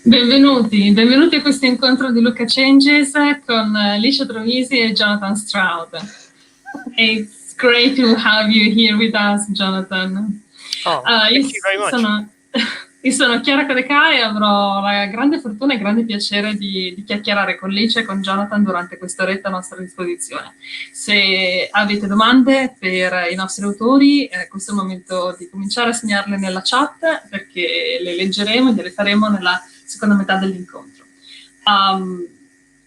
Benvenuti a questo incontro di Lucca Changes con Licia Troisi e Jonathan Stroud. It's great to have you here with us, Jonathan. Thank you very much. Io sono Chiara Cadeca e avrò la grande fortuna e grande piacere di chiacchierare con Licia e con Jonathan durante quest'oretta a nostra disposizione. Se avete domande per i nostri autori, questo è il momento di cominciare a segnarle nella chat, perché le leggeremo e le faremo nella seconda metà dell'incontro.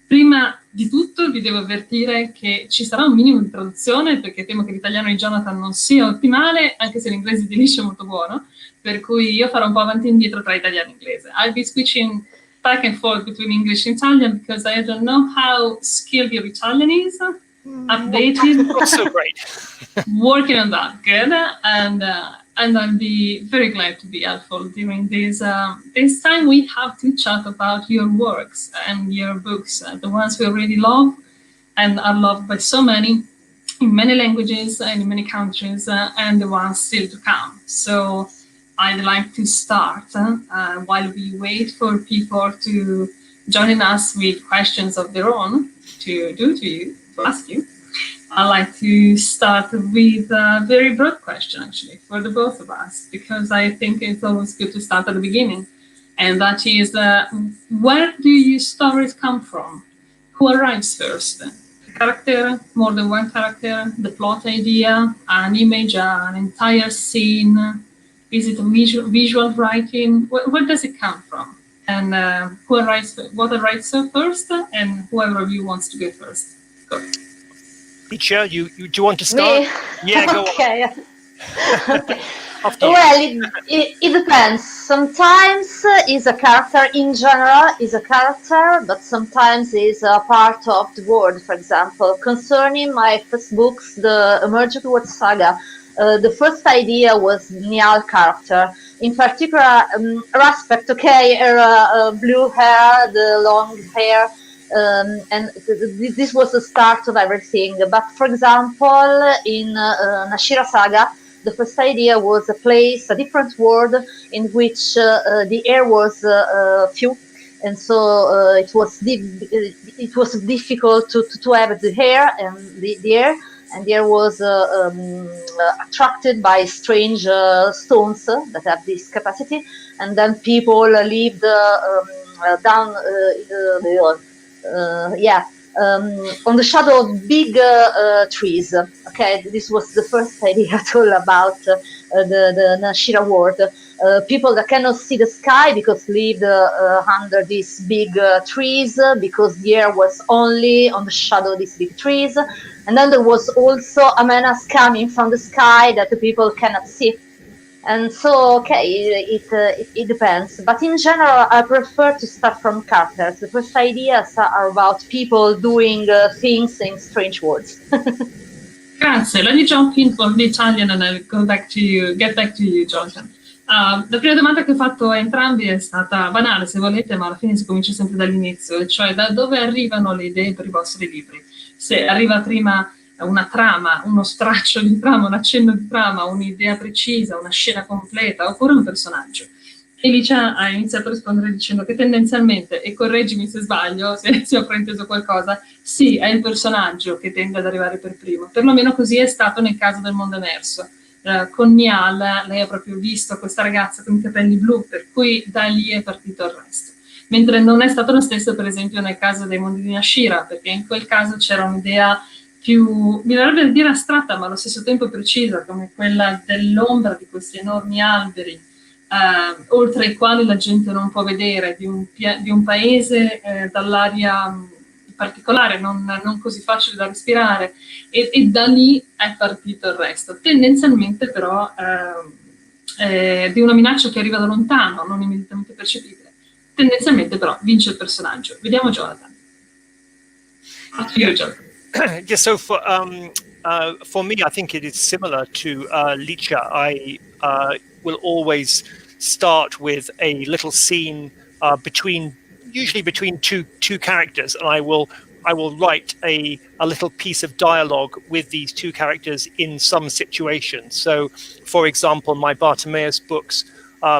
Prima di tutto vi devo avvertire che ci sarà un minimo di traduzione, perché temo che l'italiano di Jonathan non sia ottimale, anche se l'inglese di Licia è molto buono, per cui io farò un po' avanti e indietro tra italiano e inglese. I'll be switching back and forth between English and Italian because I don't know how skilled your Italian is. Updated. Not so great. Working on that, good. And I'll be very glad to be helpful during this time. We have to chat about your works and your books, the ones we already love and are loved by so many in many languages and in many countries, and the ones still to come. So I'd like to start while we wait for people to join us with questions of their own to ask you. I'd like to start with a very broad question, actually, for the both of us, because I think it's always good to start at the beginning. And that is, where do your stories come from? Who arrives first? A character, more than one character, the plot idea, an image, an entire scene? Is it a visual writing? Where does it come from? And what arrives first? And whoever of you wants to go first. Go. Licia, do you want to start? Me? Yeah, go okay. on. Okay. Well, it depends. Sometimes is a character in general is a character, but sometimes is a part of the world. For example, concerning my first books, the Emergent World Saga, the first idea was Niall character. In particular, Respect, okay, her blue hair, the long hair. And this was the start of everything. But for example, in Nashira Saga, the first idea was a place, a different world in which the air was few, and so it was difficult to have the air and the air. And the air was attracted by strange stones that have this capacity, and then people lived down on the shadow of big trees. Okay, this was the first idea at all about the Nashira world. People that cannot see the sky because lived under these big trees, because the air was only on the shadow of these big trees. And then there was also a menace coming from the sky that the people cannot see. And so, okay, it depends. But in general, I prefer to start from characters. The first ideas are about people doing things in strange worlds. Grazie. Let me jump in for the Italian and I'll get back to you, Jonathan. La prima domanda che ho fatto a entrambi è stata banale, se volete, ma alla fine si comincia sempre dall'inizio, cioè da dove arrivano le idee per i vostri libri. Se arriva prima una trama, uno straccio di trama, un accenno di trama, un'idea precisa, una scena completa, oppure un personaggio. E Licia ha iniziato a rispondere dicendo che tendenzialmente, e correggimi se sbaglio, se ho frainteso qualcosa, sì, è il personaggio che tende ad arrivare per primo. Perlomeno così è stato nel caso del mondo emerso. Con Niall lei ha proprio visto questa ragazza con i capelli blu, per cui da lì è partito il resto. Mentre non è stato lo stesso, per esempio, nel caso dei mondi di Nashira, perché in quel caso c'era un'idea più, mi verrebbe da dire astratta, ma allo stesso tempo precisa, come quella dell'ombra di questi enormi alberi, oltre ai quali la gente non può vedere, di un paese dall'aria particolare, non così facile da respirare, e da lì è partito il resto. Tendenzialmente però di una minaccia che arriva da lontano, non immediatamente percepibile. Tendenzialmente però vince il personaggio. Vediamo Jonathan. Yeah, so for me, I think it is similar to Licia. I will always start with a little scene usually between two characters, and I will write a little piece of dialogue with these two characters in some situation. So, for example, my Bartimeus books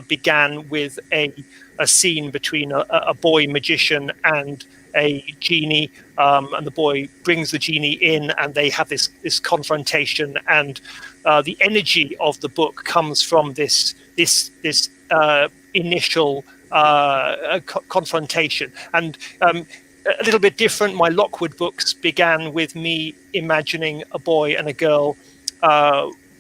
began with a a scene between a boy magician and a genie, and the boy brings the genie in, and they have this confrontation, and the energy of the book comes from this initial confrontation. And a little bit different, my Lockwood books began with me imagining a boy and a girl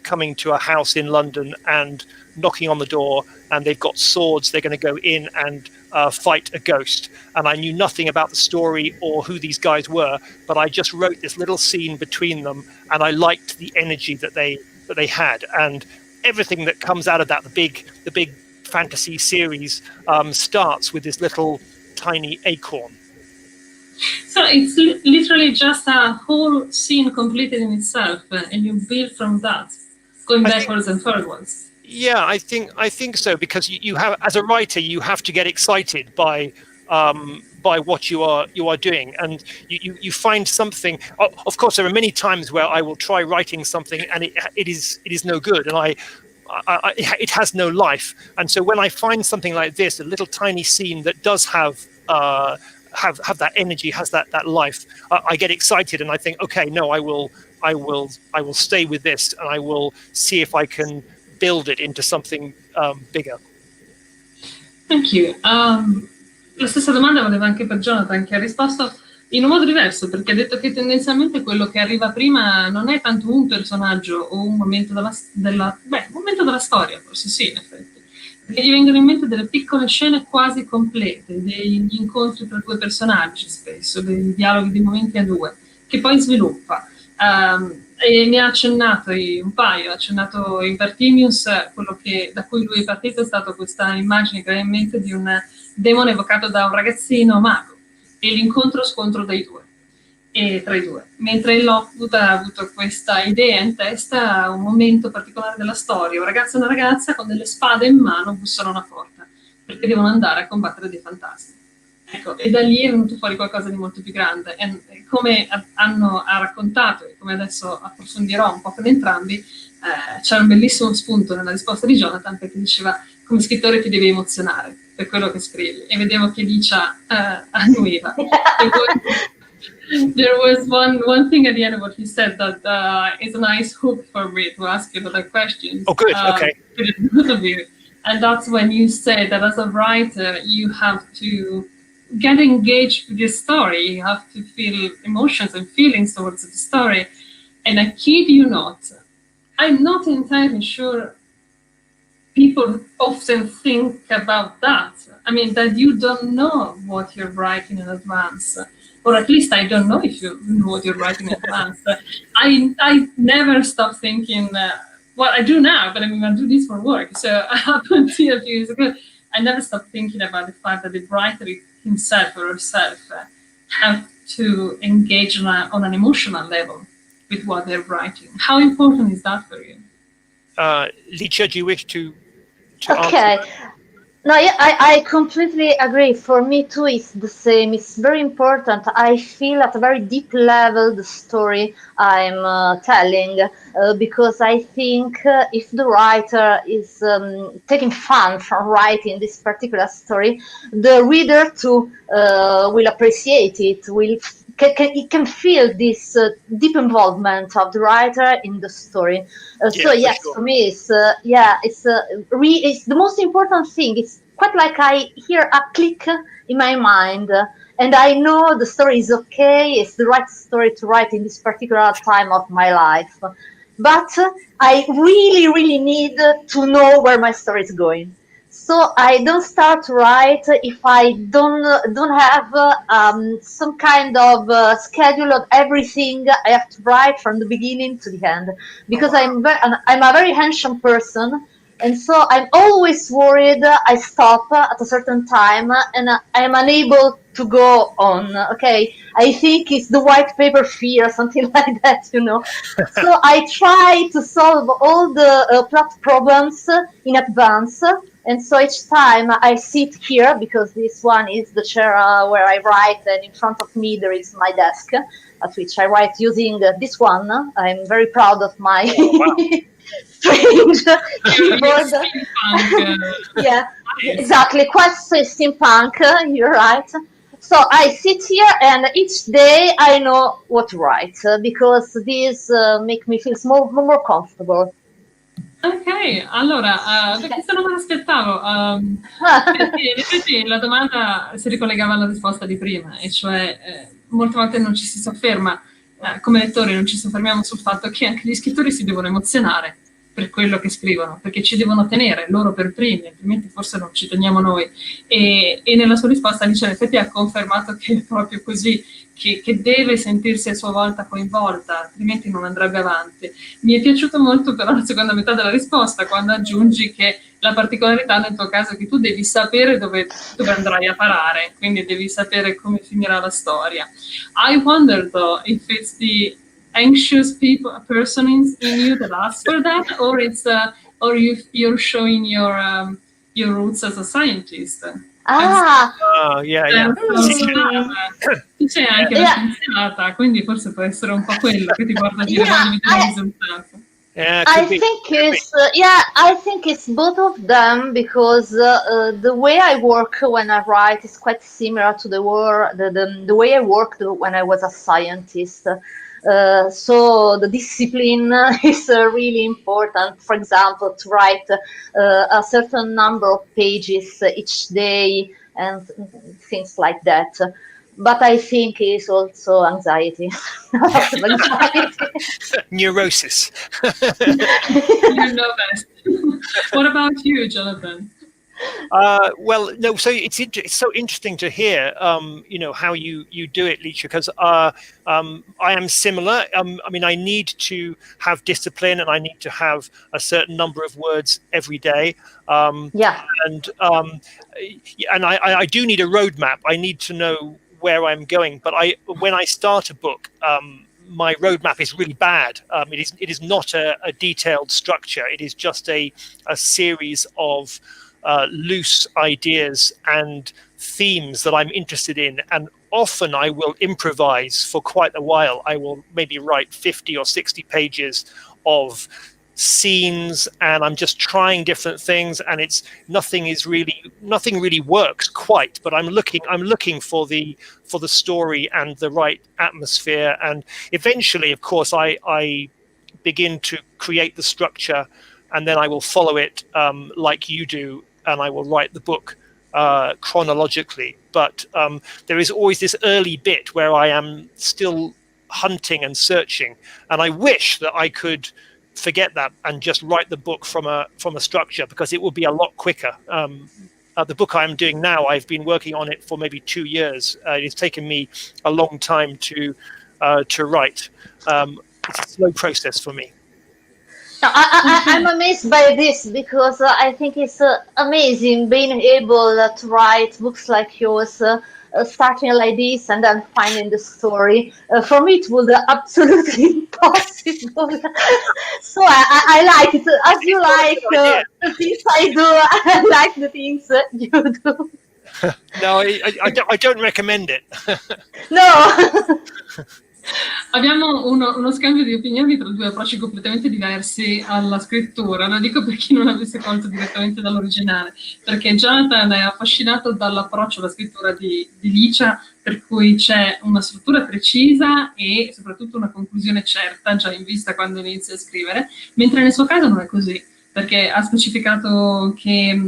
coming to a house in London and knocking on the door, and they've got swords. They're going to go in and fight a ghost. And I knew nothing about the story or who these guys were, but I just wrote this little scene between them, and I liked the energy that they had. And everything that comes out of that, the big fantasy series, starts with this little tiny acorn. So it's literally just a whole scene completed in itself, and you build from that, going backwards and forwards. Yeah, I think so, because you have, as a writer, you have to get excited by what you are doing, and you find something. Of course, there are many times where I will try writing something and it is no good, and it has no life. And so when I find something like this, a little tiny scene that does have that energy, has that life, I get excited, and I think, okay, no, I will stay with this, and I will see if I can build it into something bigger. Thank you. La stessa domanda voleva anche per Jonathan, che ha risposto in un modo diverso, perché ha detto che tendenzialmente quello che arriva prima non è tanto un personaggio o un momento un momento della storia, forse sì, in effetti, perché gli vengono in mente delle piccole scene quasi complete, degli incontri tra due personaggi spesso, dei dialoghi, dei momenti a due, che poi sviluppa. E ne ha accennato un paio, ha accennato in Bartimeus, quello da cui lui è partito è stata questa immagine che ha in mente di un demone evocato da un ragazzino mago e l'incontro-scontro tra i due. Mentre in Lockwood ha avuto questa idea in testa, un momento particolare della storia, un ragazzo e una ragazza con delle spade in mano bussano a una porta perché devono andare a combattere dei fantasmi. Ecco, e da lì è venuto fuori qualcosa di molto più grande. E come ha raccontato, e come adesso approfondirò un po' con entrambi, c'era un bellissimo spunto nella risposta di Jonathan, perché diceva: come scrittore ti devi emozionare per quello che scrivi. E vedevo che Licia annuiva. There was one thing at the end of what he said that is a nice hook for me to ask you other questions. Oh, good. Okay. And that's when you say that as a writer, you have to get engaged with the story. You have to feel emotions and feelings towards the story. And I kid you not, I'm not entirely sure people often think about that. I mean, that you don't know what you're writing in advance. Or at least I don't know if you know what you're writing in advance. I never stop thinking, well, I do now, but I mean, I do this for work. So up until a few years ago, I never stopped thinking about the fact that the writer himself or herself have to engage on an emotional level with what they're writing. How important is that for you? Licia, do you wish to okay. answer? No, yeah, I completely agree. For me too, it's the same. It's very important. I feel at a very deep level the story I'm telling, because I think if the writer is taking fun from writing this particular story, the reader too will appreciate it. It can feel this deep involvement of the writer in the story. So yes, sure. For me, it's the most important thing. It's quite like I hear a click in my mind, and I know the story is okay. It's the right story to write in this particular time of my life. But I really, really need to know where my story is going. So I don't start to write if I don't have some kind of schedule of everything I have to write from the beginning to the end, because I'm a very anxious person, and so I'm always worried. I stop at a certain time and I'm unable to go on. Okay, I think it's the white paper fear, something like that, you know. So I try to solve all the plot problems in advance. And so each time I sit here, because this one is the chair where I write, and in front of me there is my desk at which I write using this one. I'm very proud of my strange keyboard. Yeah, exactly, quite steampunk, you're right. So I sit here and each day I know what to write because these make me feel more comfortable. Ok, allora, questa non me l'aspettavo, perché in effetti la domanda si ricollegava alla risposta di prima, e cioè molte volte non ci si sofferma, come lettori non ci soffermiamo sul fatto che anche gli scrittori si devono emozionare per quello che scrivono, perché ci devono tenere loro per primi, altrimenti forse non ci teniamo noi. E nella sua risposta Licia in effetti ha confermato che è proprio così, che deve sentirsi a sua volta coinvolta, altrimenti non andrebbe avanti. Mi è piaciuto molto però la seconda metà della risposta, quando aggiungi che la particolarità nel tuo caso è che tu devi sapere dove andrai a parare, quindi devi sapere come finirà la storia. I wonder though if it's the anxious person in you that asks for that, or you're showing your roots as a scientist. Yeah. Tu sei anche una scienziata, quindi forse può essere un po' quello che ti porta a dire voglio vedere il risultato. I think it's both of them because the way I work when I write is quite similar to the way I worked when I was a scientist. So the discipline is really important. For example, to write a certain number of pages each day and things like that. But I think it's also anxiety. Neurosis. You know best. What about you, Jonathan? Well, no. So it's so interesting to hear, how you do it, Licia, because I am similar. I mean, I need to have discipline, and I need to have a certain number of words every day. And I do need a roadmap. I need to know where I'm going. But when I start a book, my roadmap is really bad. It is not a detailed structure. It is just a series of loose ideas and themes that I'm interested in, and often I will improvise for quite a while. I will maybe write 50 or 60 pages of scenes, and I'm just trying different things, and nothing really works quite, but I'm looking for the story and the right atmosphere, and eventually, of course, I begin to create the structure, and then I will follow it like you do, and I will write the book chronologically. But there is always this early bit where I am still hunting and searching, and I wish that I could forget that and just write the book from a structure, because it would be a lot quicker. The book I'm doing now, I've been working on it for maybe 2 years. It's taken me a long time to write. It's a slow process for me. I'm amazed by this because I think it's amazing being able to write books like yours, starting like this and then finding the story. For me, it was absolutely impossible. So I like it. As you like the things I do, I like the things you do. No, I don't recommend it. No. Abbiamo uno scambio di opinioni tra due approcci completamente diversi alla scrittura. Lo dico per chi non avesse colto direttamente dall'originale, perché Jonathan è affascinato dall'approccio alla scrittura di Licia, per cui c'è una struttura precisa e soprattutto una conclusione certa già in vista quando inizia a scrivere, mentre nel suo caso non è così, perché ha specificato che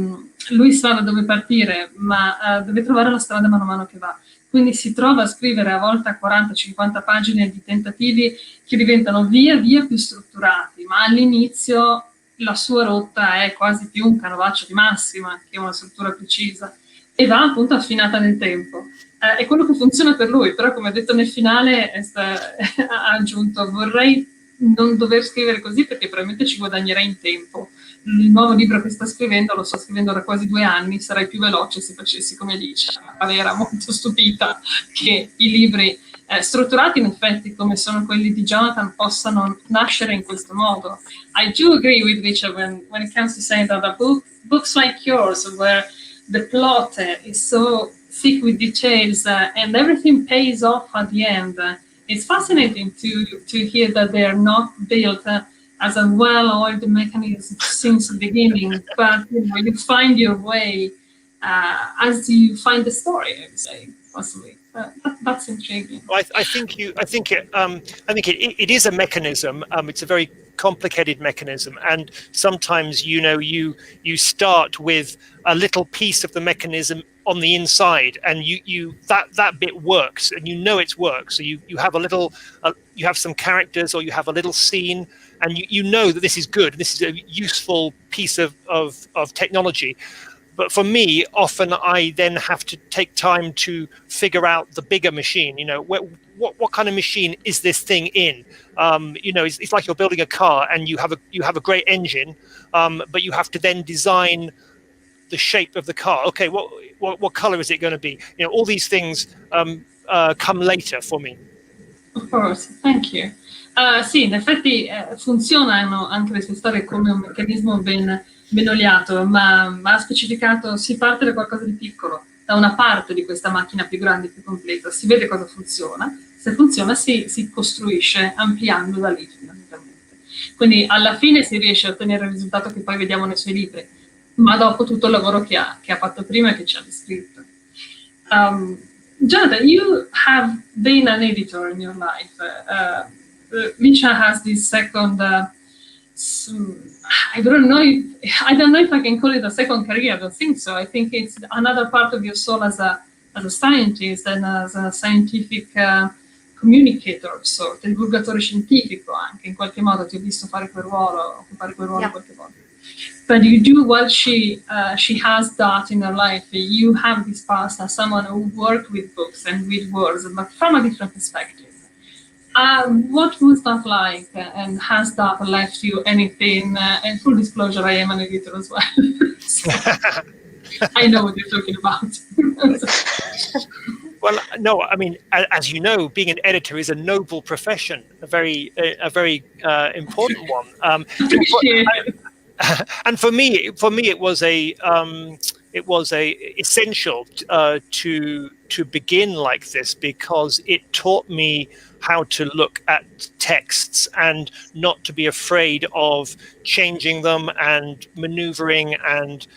lui sa da dove partire, ma deve trovare la strada mano a mano che va. Quindi si trova a scrivere a volte 40-50 pagine di tentativi che diventano via via più strutturati, ma all'inizio la sua rotta è quasi più un canovaccio di massima che una struttura precisa, e va appunto affinata nel tempo. È quello che funziona per lui, però come ha detto nel finale ha aggiunto: vorrei non dover scrivere così perché probabilmente ci guadagnerei in tempo. Il nuovo libro che sto scrivendo lo sto scrivendo da quasi 2 anni, sarei più veloce se facessi come dice. Era molto stupita che i libri strutturati in effetti come sono quelli di Jonathan possano nascere in questo modo. I do agree with Licia when it comes to saying that books like yours, where the plot is so thick with details and everything pays off at the end, it's fascinating to hear that they are not built as a well-oiled mechanism since the beginning, but you find your way as you find the story, I would say, possibly. That's intriguing. Well, I think it is a mechanism. It's a very complicated mechanism, and sometimes you start with a little piece of the mechanism on the inside, and you that bit works, and it works. So you have a little, you have some characters, or you have a little scene, and you know that this is good. This is a useful piece of technology. But for me, often I then have to take time to figure out the bigger machine. What kind of machine is this thing in? It's like you're building a car, and you have a great engine, but you have to then design the shape of the car. Okay, what color is it going to be? All these things come later for me. Of course, thank you. Sì, in effetti funzionano anche le sue storie come un meccanismo ben oliato, ma ha specificato, si parte da qualcosa di piccolo, da una parte di questa macchina più grande, più completa, si vede cosa funziona, se funziona si costruisce ampliando da lì fondamentalmente. Quindi alla fine si riesce a ottenere il risultato che poi vediamo nei suoi libri, ma dopo tutto il lavoro che ha fatto prima e che ci ha descritto. Jonathan, you have been an editor in your life. Licia has this second I don't know if I can call it a second career. I don't think so. I think it's another part of your soul as a scientist and as a scientific communicator of sort, divulgatore scientifico anche, in qualche modo ti ho visto fare quel ruolo, occupare quel ruolo Yeah. qualche volta. But you do what she has that in her life. You have this past as someone who worked with books and with words, but from a different perspective. What was that like, and has that left you anything? And full disclosure, I am an editor as well. So I know what you're talking about. Well, no, I mean, as you know, being an editor is a noble profession, a very important one. And for me, it was essential to begin like this, because it taught me how to look at texts and not to be afraid of changing them and maneuvering and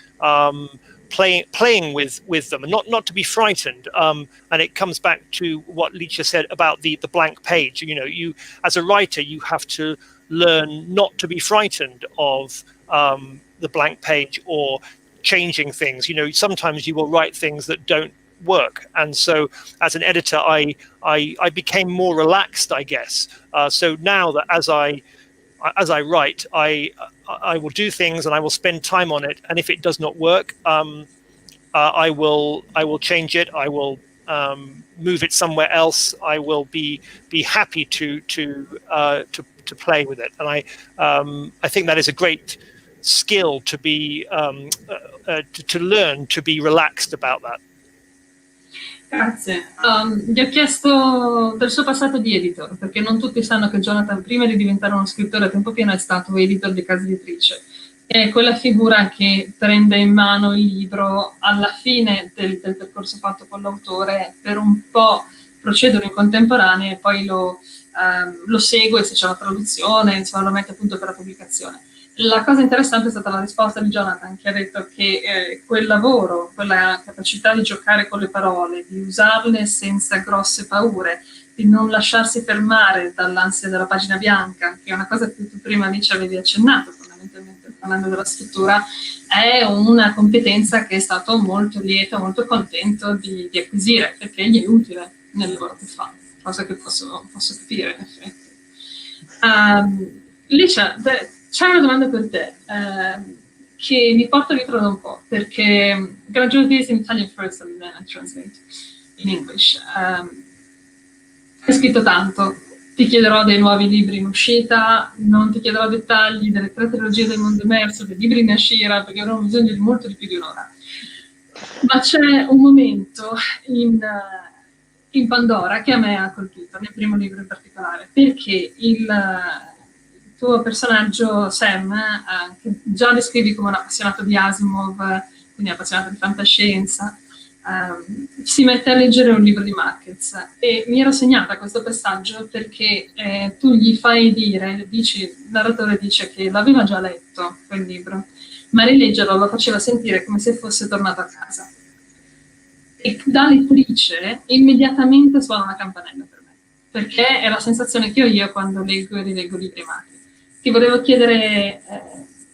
playing with them, and not to be frightened. And it comes back to what Licia said about the blank page. You as a writer, you have to learn not to be frightened of the blank page or changing things. Sometimes you will write things that don't work, and so as an editor I became more relaxed, I guess. So now that as I write, I will do things and I will spend time on it, and if it does not work, I will change it. I will move it somewhere else. I will be happy to play with it, and I think that is a great skill to be to learn to be relaxed about that. Grazie. Gli ho chiesto del suo passato di editor, perché non tutti sanno che Jonathan, prima di diventare uno scrittore a tempo pieno, è stato editor di casa editrice. È quella figura che prende in mano il libro alla fine del percorso fatto con l'autore, per un po' procedono in contemporanea e poi lo segue se c'è la traduzione, insomma lo mette appunto per la pubblicazione. La cosa interessante è stata la risposta di Jonathan, che ha detto che quel lavoro, quella capacità di giocare con le parole, di usarle senza grosse paure, di non lasciarsi fermare dall'ansia della pagina bianca, che è una cosa che tu prima ci avevi accennato, fondamentalmente parlando della scrittura, è una competenza che è stato molto lieto, molto contento di acquisire, perché gli è utile nel lavoro che fa, cosa che posso capire in effetti. Licia, c'è una domanda per te che mi porta dietro da un po', perché graduate this in Italian first and then I translate in English. Hai scritto tanto, ti chiederò dei nuovi libri in uscita, non ti chiederò dettagli delle 3 trilogie del mondo immerso, dei libri in uscita, perché avrò bisogno di molto di più di un'ora. Ma c'è un momento in Pandora che a me ha colpito, nel primo libro in particolare, perché il tuo personaggio Sam, che già descrivi come un appassionato di Asimov, quindi appassionato di fantascienza, si mette a leggere un libro di Marquez e mi ero segnata questo passaggio perché tu gli fai dire, il narratore dice che l'aveva già letto quel libro, ma rileggerlo lo faceva sentire come se fosse tornato a casa. E da lettrice immediatamente suona una campanella per me, perché è la sensazione che ho io quando leggo e rileggo libri amati. Ti volevo chiedere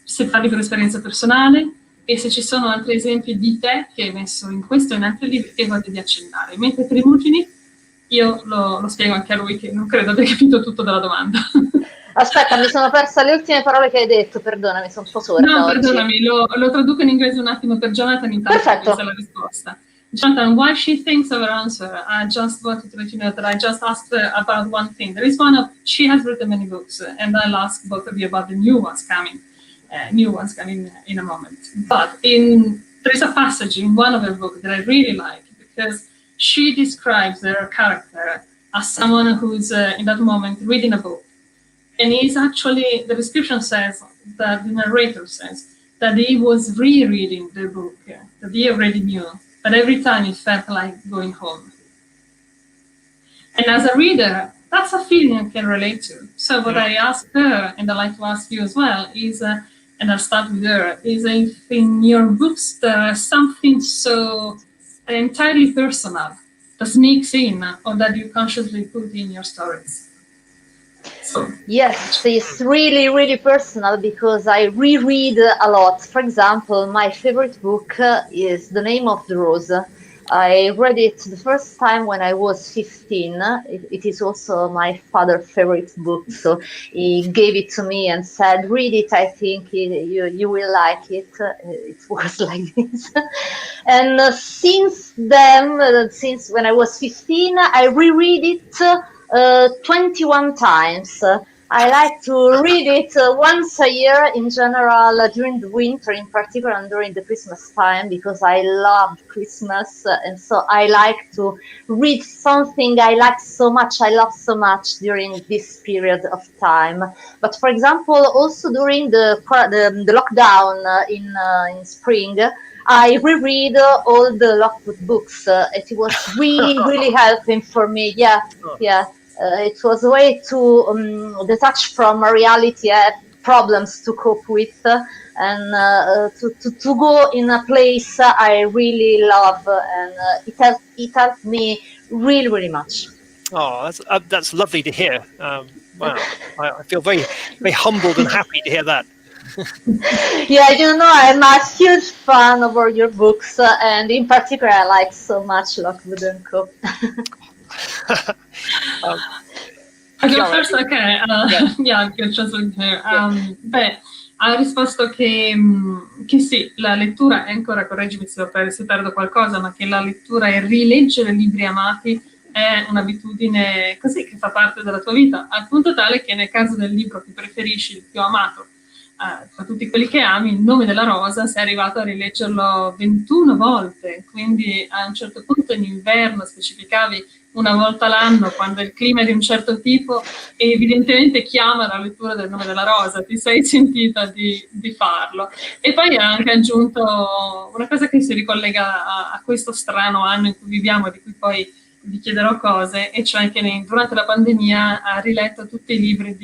se parli per esperienza personale e se ci sono altri esempi di te che hai messo in questo e in altri libri che voglio di accennare. Mentre per i Mugini io lo spiego anche a lui, che non credo abbia capito tutto dalla domanda. Aspetta, mi sono persa le ultime parole che hai detto, perdonami, sono un po' sorda No, oggi. perdonami, lo traduco in inglese un attimo per Jonathan, intanto questa è la risposta. Jonathan, while she thinks of her answer, I just wanted to let you know that I just asked her about one thing. There is she has written many books, and I'll ask both of you about the new ones coming in a moment. But there is a passage in one of her books that I really like, because she describes her character as someone who's in that moment reading a book. And he's actually, the description says, that the narrator says, that he was rereading the book that he already knew, but every time it felt like going home. And as a reader, that's a feeling I can relate to. So what I ask her, and I'd like to ask you as well, is, and I'll start with her, is if in your books there's something so entirely personal that sneaks in, or that you consciously put in your stories? So. Yes, it's really, really personal because I reread a lot. For example, my favorite book is The Name of the Rose. I read it the first time when I was 15. It is also my father's favorite book, so he gave it to me and said, read it, I think you will like it. It was like this. And since then, since when I was 15, I reread it 21 times. I like to read it once a year in general, during the winter in particular, and during the Christmas time, because I love Christmas, and so I like to read something I like so much, I love so much during this period of time. But for example, also during the lockdown in spring, I reread all the Lockwood books. It was really, really helping for me. Yeah. It was a way to detach from reality, problems to cope with, and to go in a place I really love, and it helped me really, really much. Oh, that's lovely to hear. Wow, I feel very, very humbled and happy to hear that. Yeah, I'm a huge fan of all your books, and in particular, I like so much Lockwood and Co. First, okay, yeah, good translating here. Beh, ha risposto che sì, la lettura è ancora, correggimi se perdo qualcosa, ma che la lettura e rileggere libri amati è un'abitudine così che fa parte della tua vita, al punto tale che nel caso del libro che preferisci, il più amato, tra tutti quelli che ami, Il nome della rosa, sei arrivato a rileggerlo 21 volte, quindi a un certo punto in inverno specificavi una volta l'anno, quando il clima è di un certo tipo, e evidentemente chiama la lettura del nome della rosa, ti sei sentita di farlo. E poi ha anche aggiunto una cosa che si ricollega a questo strano anno in cui viviamo, di cui poi vi chiederò cose, e cioè che durante la pandemia ha riletto tutti i libri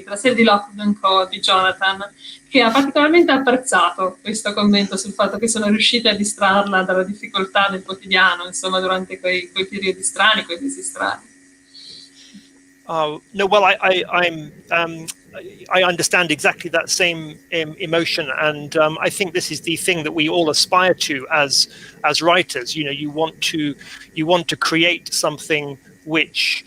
della serie di Lockwood & Co. di Jonathan, che ha particolarmente apprezzato questo commento sul fatto che sono riusciti a distrarla dalla difficoltà del quotidiano, insomma, durante quei periodi strani, quei mesi strani. No, well, I understand exactly that same emotion, and I think this is the thing that we all aspire to as writers. You want to create something which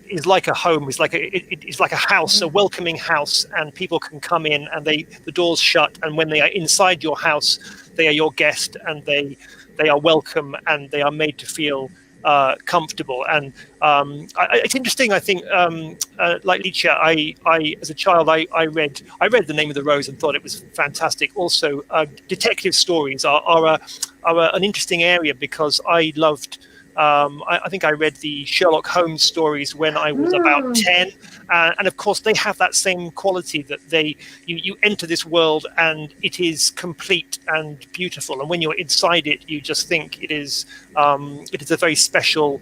is like a home, is like a house, a welcoming house, and people can come in and the doors shut, and when they are inside your house, they are your guest, and they are welcome, and they are made to feel comfortable. And it's interesting, I think, like Licia, I as a child, I read The Name of the Rose and thought it was fantastic. Also, detective stories are an interesting area, because I loved I think I read the Sherlock Holmes stories when I was about 10. And of course, they have that same quality that you enter this world and it is complete and beautiful. And when you're inside it, you just think it is a very special,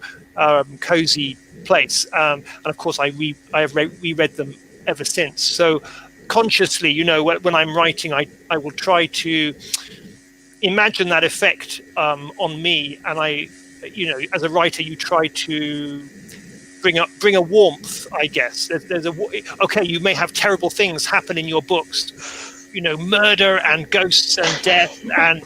cozy place. And of course, I have reread them ever since. So consciously, when I'm writing, I will try to imagine that effect on me. And as a writer, you try to bring a warmth, I guess. Okay, you may have terrible things happen in your books, murder and ghosts and death and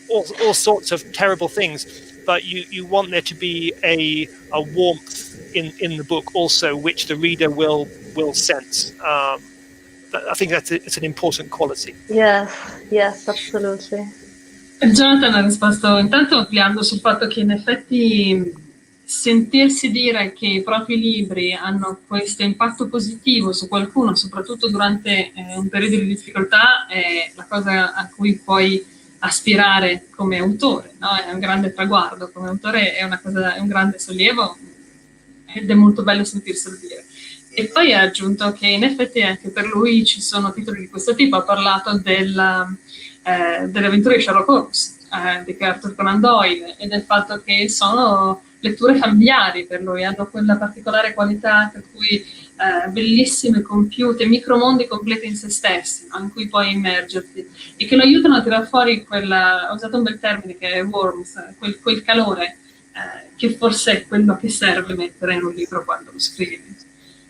all sorts of terrible things, but you want there to be a warmth in the book also, which the reader will sense. I think it's an important quality. Yes, absolutely. Jonathan ha risposto intanto ampliando sul fatto che in effetti sentirsi dire che i propri libri hanno questo impatto positivo su qualcuno, soprattutto durante un periodo di difficoltà, è la cosa a cui puoi aspirare come autore, no? È un grande traguardo, come autore è un grande sollievo ed è molto bello sentirselo dire. E poi ha aggiunto che in effetti anche per lui ci sono titoli di questo tipo. Ha parlato delle avventure di Sherlock Holmes, di Arthur Conan Doyle, e del fatto che sono letture familiari per lui, hanno quella particolare qualità per cui bellissime, compiute, micromondi completi in se stessi, no? In cui puoi immergerti e che lo aiutano a tirare fuori ho usato un bel termine che è warmth, quel calore che forse è quello che serve mettere in un libro quando lo scrivi.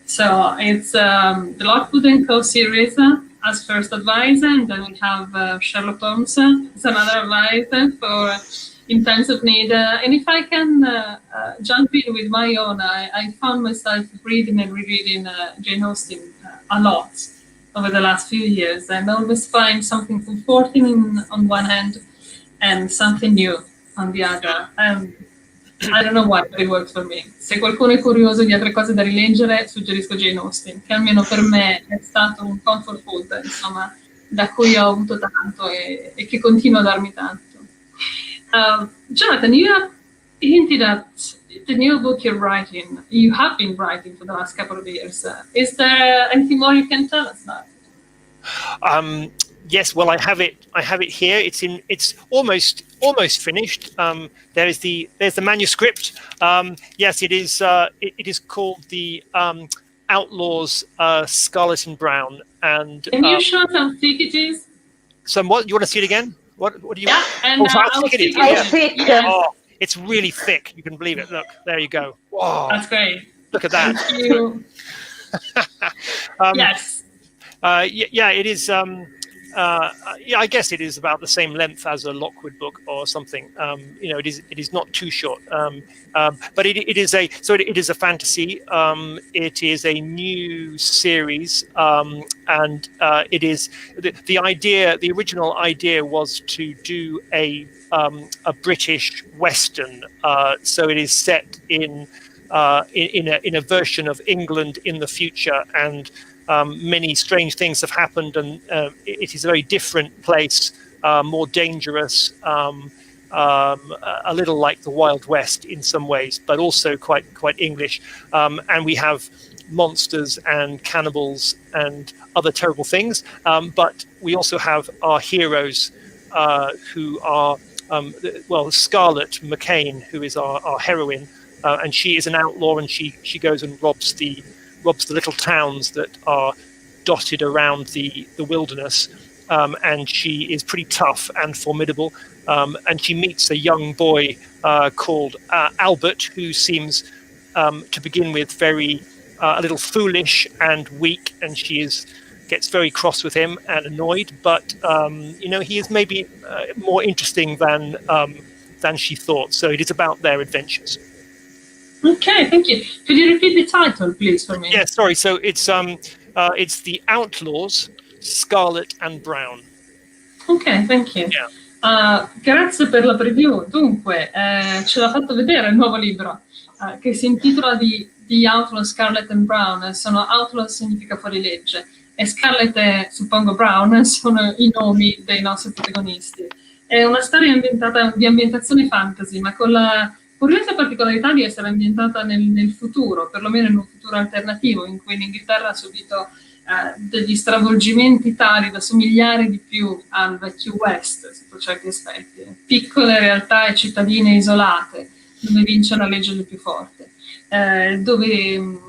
So it's the Lockwood & Co series as first advisor, and then we have Sherlock Holmes as another advisor for in times of need. And if I can jump in with my own, I found myself reading and rereading Jane Austen a lot over the last few years, and I always find something comforting on one hand and something new on the other. I don't know why, but it works for me. Se qualcuno è curioso di altre cose da rileggere, suggerisco Jane Austen, che almeno per me è stato un comfort food, insomma, da cui ho avuto tanto e che continua a darmi tanto. Jonathan, you have hinted at the new book you have been writing for the last couple of years. Is there anything more you can tell us about it? Yes, well, I have it here. It's almost finished. There's the manuscript. Yes, it is called the Outlaws, Scarlet and Brown. And can you show us how thick it is? Somewhat. You want to see it again? What do you? Yeah, and how thick it is? How thick? Yes. Oh, it's really thick. You can believe it. Look, there you go. Whoa, that's great. Look at that. Thank you. Yes. Yeah, it is. I guess it is about the same length as a Lockwood book or something. It is not too short. But it is a fantasy. It is a new series, and it is the original idea was to do a British Western. So it is set in a version of England in the future, and many strange things have happened, and it is a very different place, more dangerous, a little like the Wild West in some ways, but also quite English. And we have monsters and cannibals and other terrible things. But we also have our heroes who are, Scarlett McCain, who is our heroine, and she is an outlaw, and she goes and robs the little towns that are dotted around the wilderness, and she is pretty tough and formidable, and she meets a young boy called Albert, who seems to begin with a little foolish and weak, and she gets very cross with him and annoyed, but he is maybe more interesting than she thought. So it is about their adventures. Okay, thank you. Could you repeat the title, please, for me? Yeah, sorry. So it's the Outlaws, Scarlet and Brown. Ok, thank you. Yeah. Grazie per la preview. Dunque, ce l'ha fatto vedere il nuovo libro, che si intitola The Outlaws, Scarlet and Brown. Outlaws significa fuorilegge, e Scarlet e, suppongo, Brown sono i nomi dei nostri protagonisti. È una storia di ambientazione fantasy, ma con curiosa particolarità di essere ambientata nel futuro, perlomeno in un futuro alternativo, in cui l'Inghilterra ha subito degli stravolgimenti tali da somigliare di più al vecchio West sotto certi aspetti, piccole realtà e cittadine isolate dove vince la legge del più forte, dove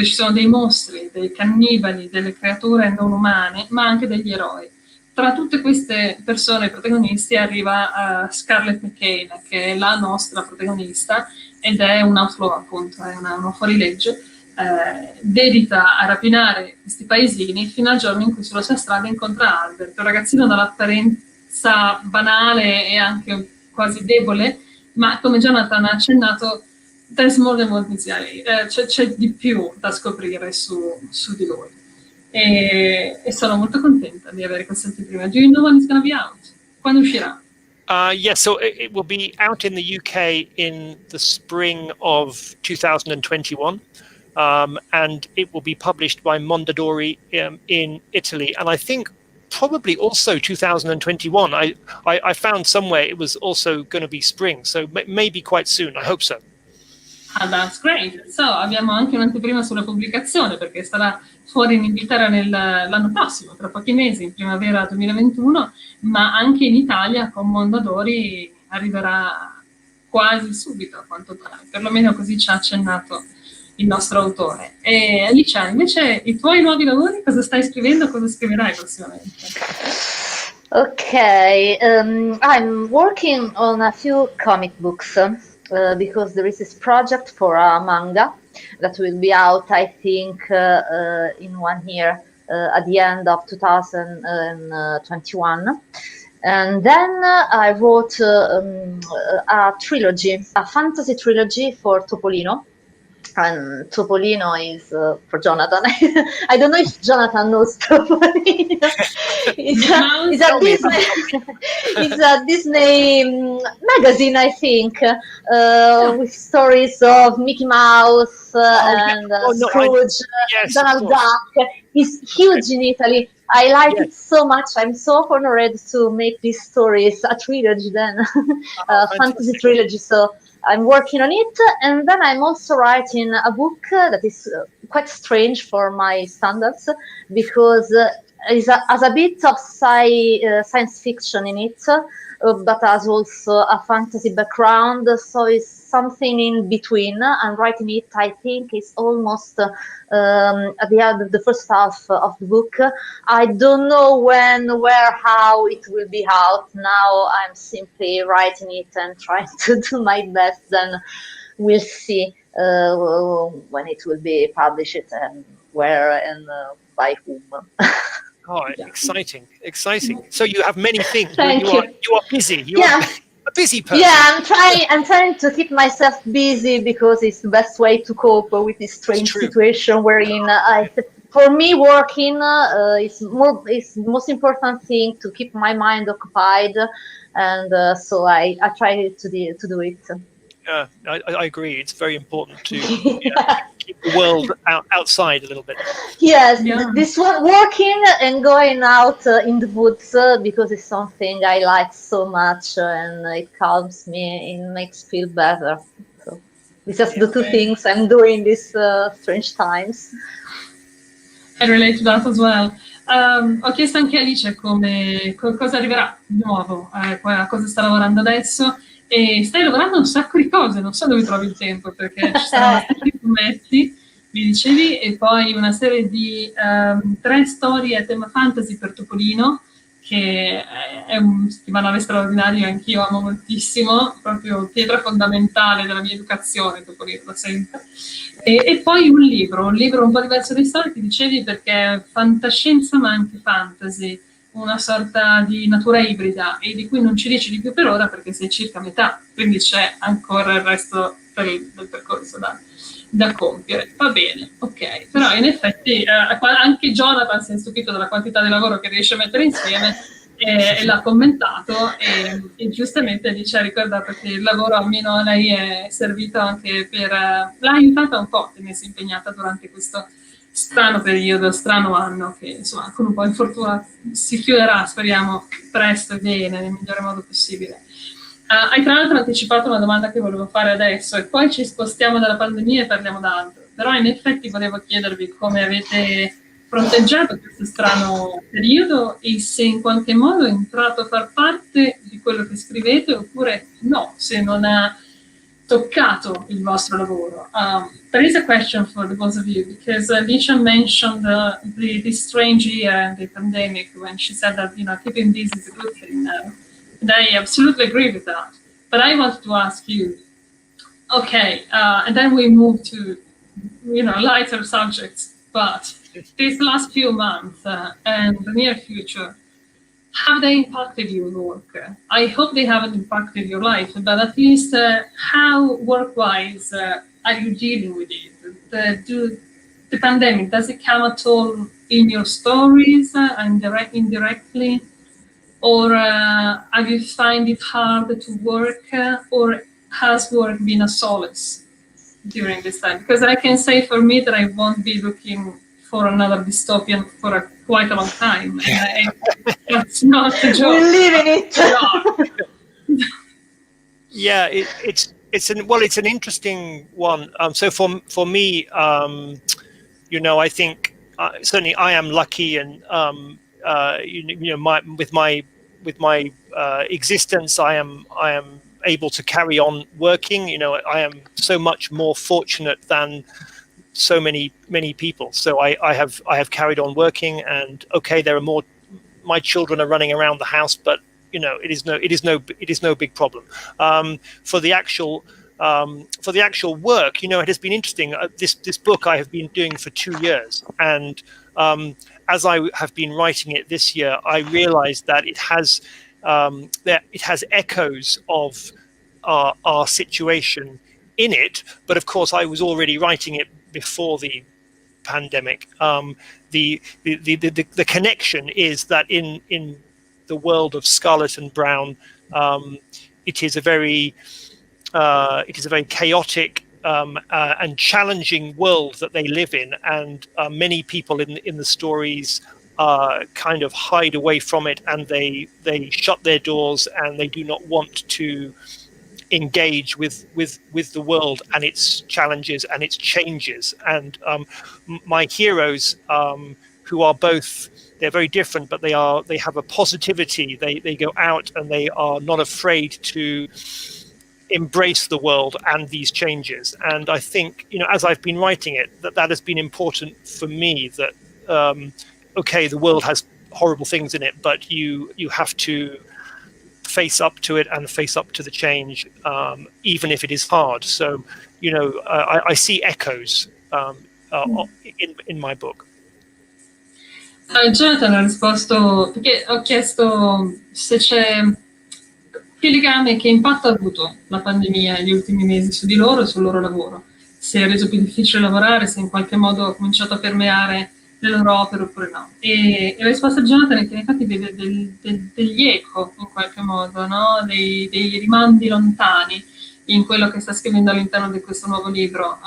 ci sono dei mostri, dei cannibali, delle creature non umane, ma anche degli eroi. Tra tutte queste persone protagonisti arriva Scarlett McCain, che è la nostra protagonista ed è un outlaw, appunto, è una fuorilegge, dedita a rapinare questi paesini fino al giorno in cui sulla sua strada incontra Albert, un ragazzino dall'apparenza banale e anche quasi debole, ma come Jonathan ha accennato, there's more than what meets the eye. C'è di più da scoprire su di lui. E sono molto contenta di avere questa anteprima. Do you know when it's going to be out? Quando uscirà? Yes, so it will be out in the UK in the spring of 2021, and it will be published by Mondadori in Italy, and I think probably also 2021. I found somewhere it was also going to be spring, so maybe quite soon. I hope so. Ah, that's great. So, abbiamo anche un'anteprima sulla pubblicazione, perché sarà fuori in Inghilterra l'anno prossimo, tra pochi mesi, in primavera 2021, ma anche in Italia con Mondadori arriverà quasi subito, a quanto pare. Perlomeno così ci ha accennato il nostro autore. E Licia, invece i tuoi nuovi lavori, cosa stai scrivendo, cosa scriverai prossimamente? Okay, I'm working on a few comic books because there is this project for a manga that will be out, I think, in 1 year, at the end of 2021. And then I wrote a trilogy, a fantasy trilogy for Topolino. And Topolino is for Jonathan. I don't know if Jonathan knows Topolino. It's a Disney magazine, I think, with stories of Mickey Mouse and Scrooge, Donald Duck. It's huge in Italy. I like it so much. I'm so honored to make these stories a trilogy, then a fantasy trilogy. So I'm working on it, and then I'm also writing a book that is quite strange for my standards because it has a bit of science fiction in it, but has also a fantasy background, so it's something in between. I'm writing it, I think it's almost at the end of the first half of the book. I don't know when, where, how it will be out. Now I'm simply writing it and trying to do my best, then we'll see when it will be published and where and by whom. Oh, exciting. So you have many things. Thank you. You are busy. You are a busy person. Yeah, I'm trying to keep myself busy because it's the best way to cope with this strange situation wherein for me working is the most important thing to keep my mind occupied, and so I try to do it. Yeah, I agree. It's very important to keep the world outside a little bit. Yes, this one, working and going out in the woods because it's something I like so much, and it calms me and makes me feel better. So these are the two things I'm doing these strange times. I relate to that as well. Ho chiesto anche a Alice cosa arriverà di nuovo, a cosa sta lavorando adesso. E stai lavorando un sacco di cose, non so dove trovi il tempo, perché ci sono una serie di fumetti, mi dicevi, e poi una serie di 3 storie a tema fantasy per Topolino, che è un settimanale straordinario, anch'io amo moltissimo, proprio pietra fondamentale della mia educazione, Topolino da sempre. E poi un libro un po' diverso dai soliti, dicevi, perché è fantascienza ma anche fantasy, una sorta di natura ibrida, e di cui non ci dici di più per ora perché sei circa a metà, quindi c'è ancora il resto del percorso da compiere. Va bene, ok, però in effetti anche Jonathan si è stupito della quantità di lavoro che riesce a mettere insieme e l'ha commentato, e giustamente ci ha ricordato che il lavoro almeno a lei è servito anche l'ha aiutata un po', tenersi impegnata durante questo strano periodo, strano anno, che insomma con un po' di fortuna si chiuderà, speriamo presto e bene, nel migliore modo possibile. Hai tra l'altro anticipato una domanda che volevo fare adesso e poi ci spostiamo dalla pandemia e parliamo d'altro. Però in effetti volevo chiedervi come avete fronteggiato questo strano periodo e se in qualche modo è entrato a far parte di quello che scrivete oppure no, se non ha toccato il vostro lavoro. There is a question for the both of you because Licia mentioned the strange year and the pandemic when she said that keeping busy is a good thing. And I absolutely agree with that. But I want to ask you, okay, and then we move to lighter subjects. But these last few months and the near future, have they impacted your work? I hope they haven't impacted your life, but at least how work-wise are you dealing with it? The pandemic, does it come at all in your stories, indirectly? Or have you find it hard to work, or has work been a solace during this time? Because I can say for me that I won't be looking for another dystopian for quite a long time. That's not a joke. We live in it. Yeah, it's an interesting one. So for me, I think certainly I am lucky, and with my existence, I am able to carry on working. I am so much more fortunate than so many people. So I have carried on working, and okay, there are more. My children are running around the house, but it is no big problem. For the actual work, it has been interesting. This book I have been doing for 2 years, and as I have been writing it this year, I realized that it has echoes of our situation in it. But of course, I was already writing it before the pandemic. The connection is that in the world of Scarlett and Brown, it is a very chaotic and challenging world that they live in, and many people in the stories kind of hide away from it, and they shut their doors, and they do not want to engage with the world and its challenges and its changes. And my heroes, who are both, they're very different, but they have a positivity. They go out and they are not afraid to embrace the world and these changes. And I think, as I've been writing it, that has been important for me, that okay, the world has horrible things in it, but you have to face up to it and face up to the change, even if it is hard. So, I see echoes in my book. Jonathan ha risposto, perché ho chiesto se c'è che legame, che impatto ha avuto la pandemia negli ultimi mesi su di loro e sul loro lavoro, se ha reso più difficile lavorare, se in qualche modo ha cominciato a permeare le loro opere oppure no. E la risposta di Jonathan è che infatti vede degli eco in qualche modo, no? dei rimandi lontani in quello che sta scrivendo all'interno di questo nuovo libro,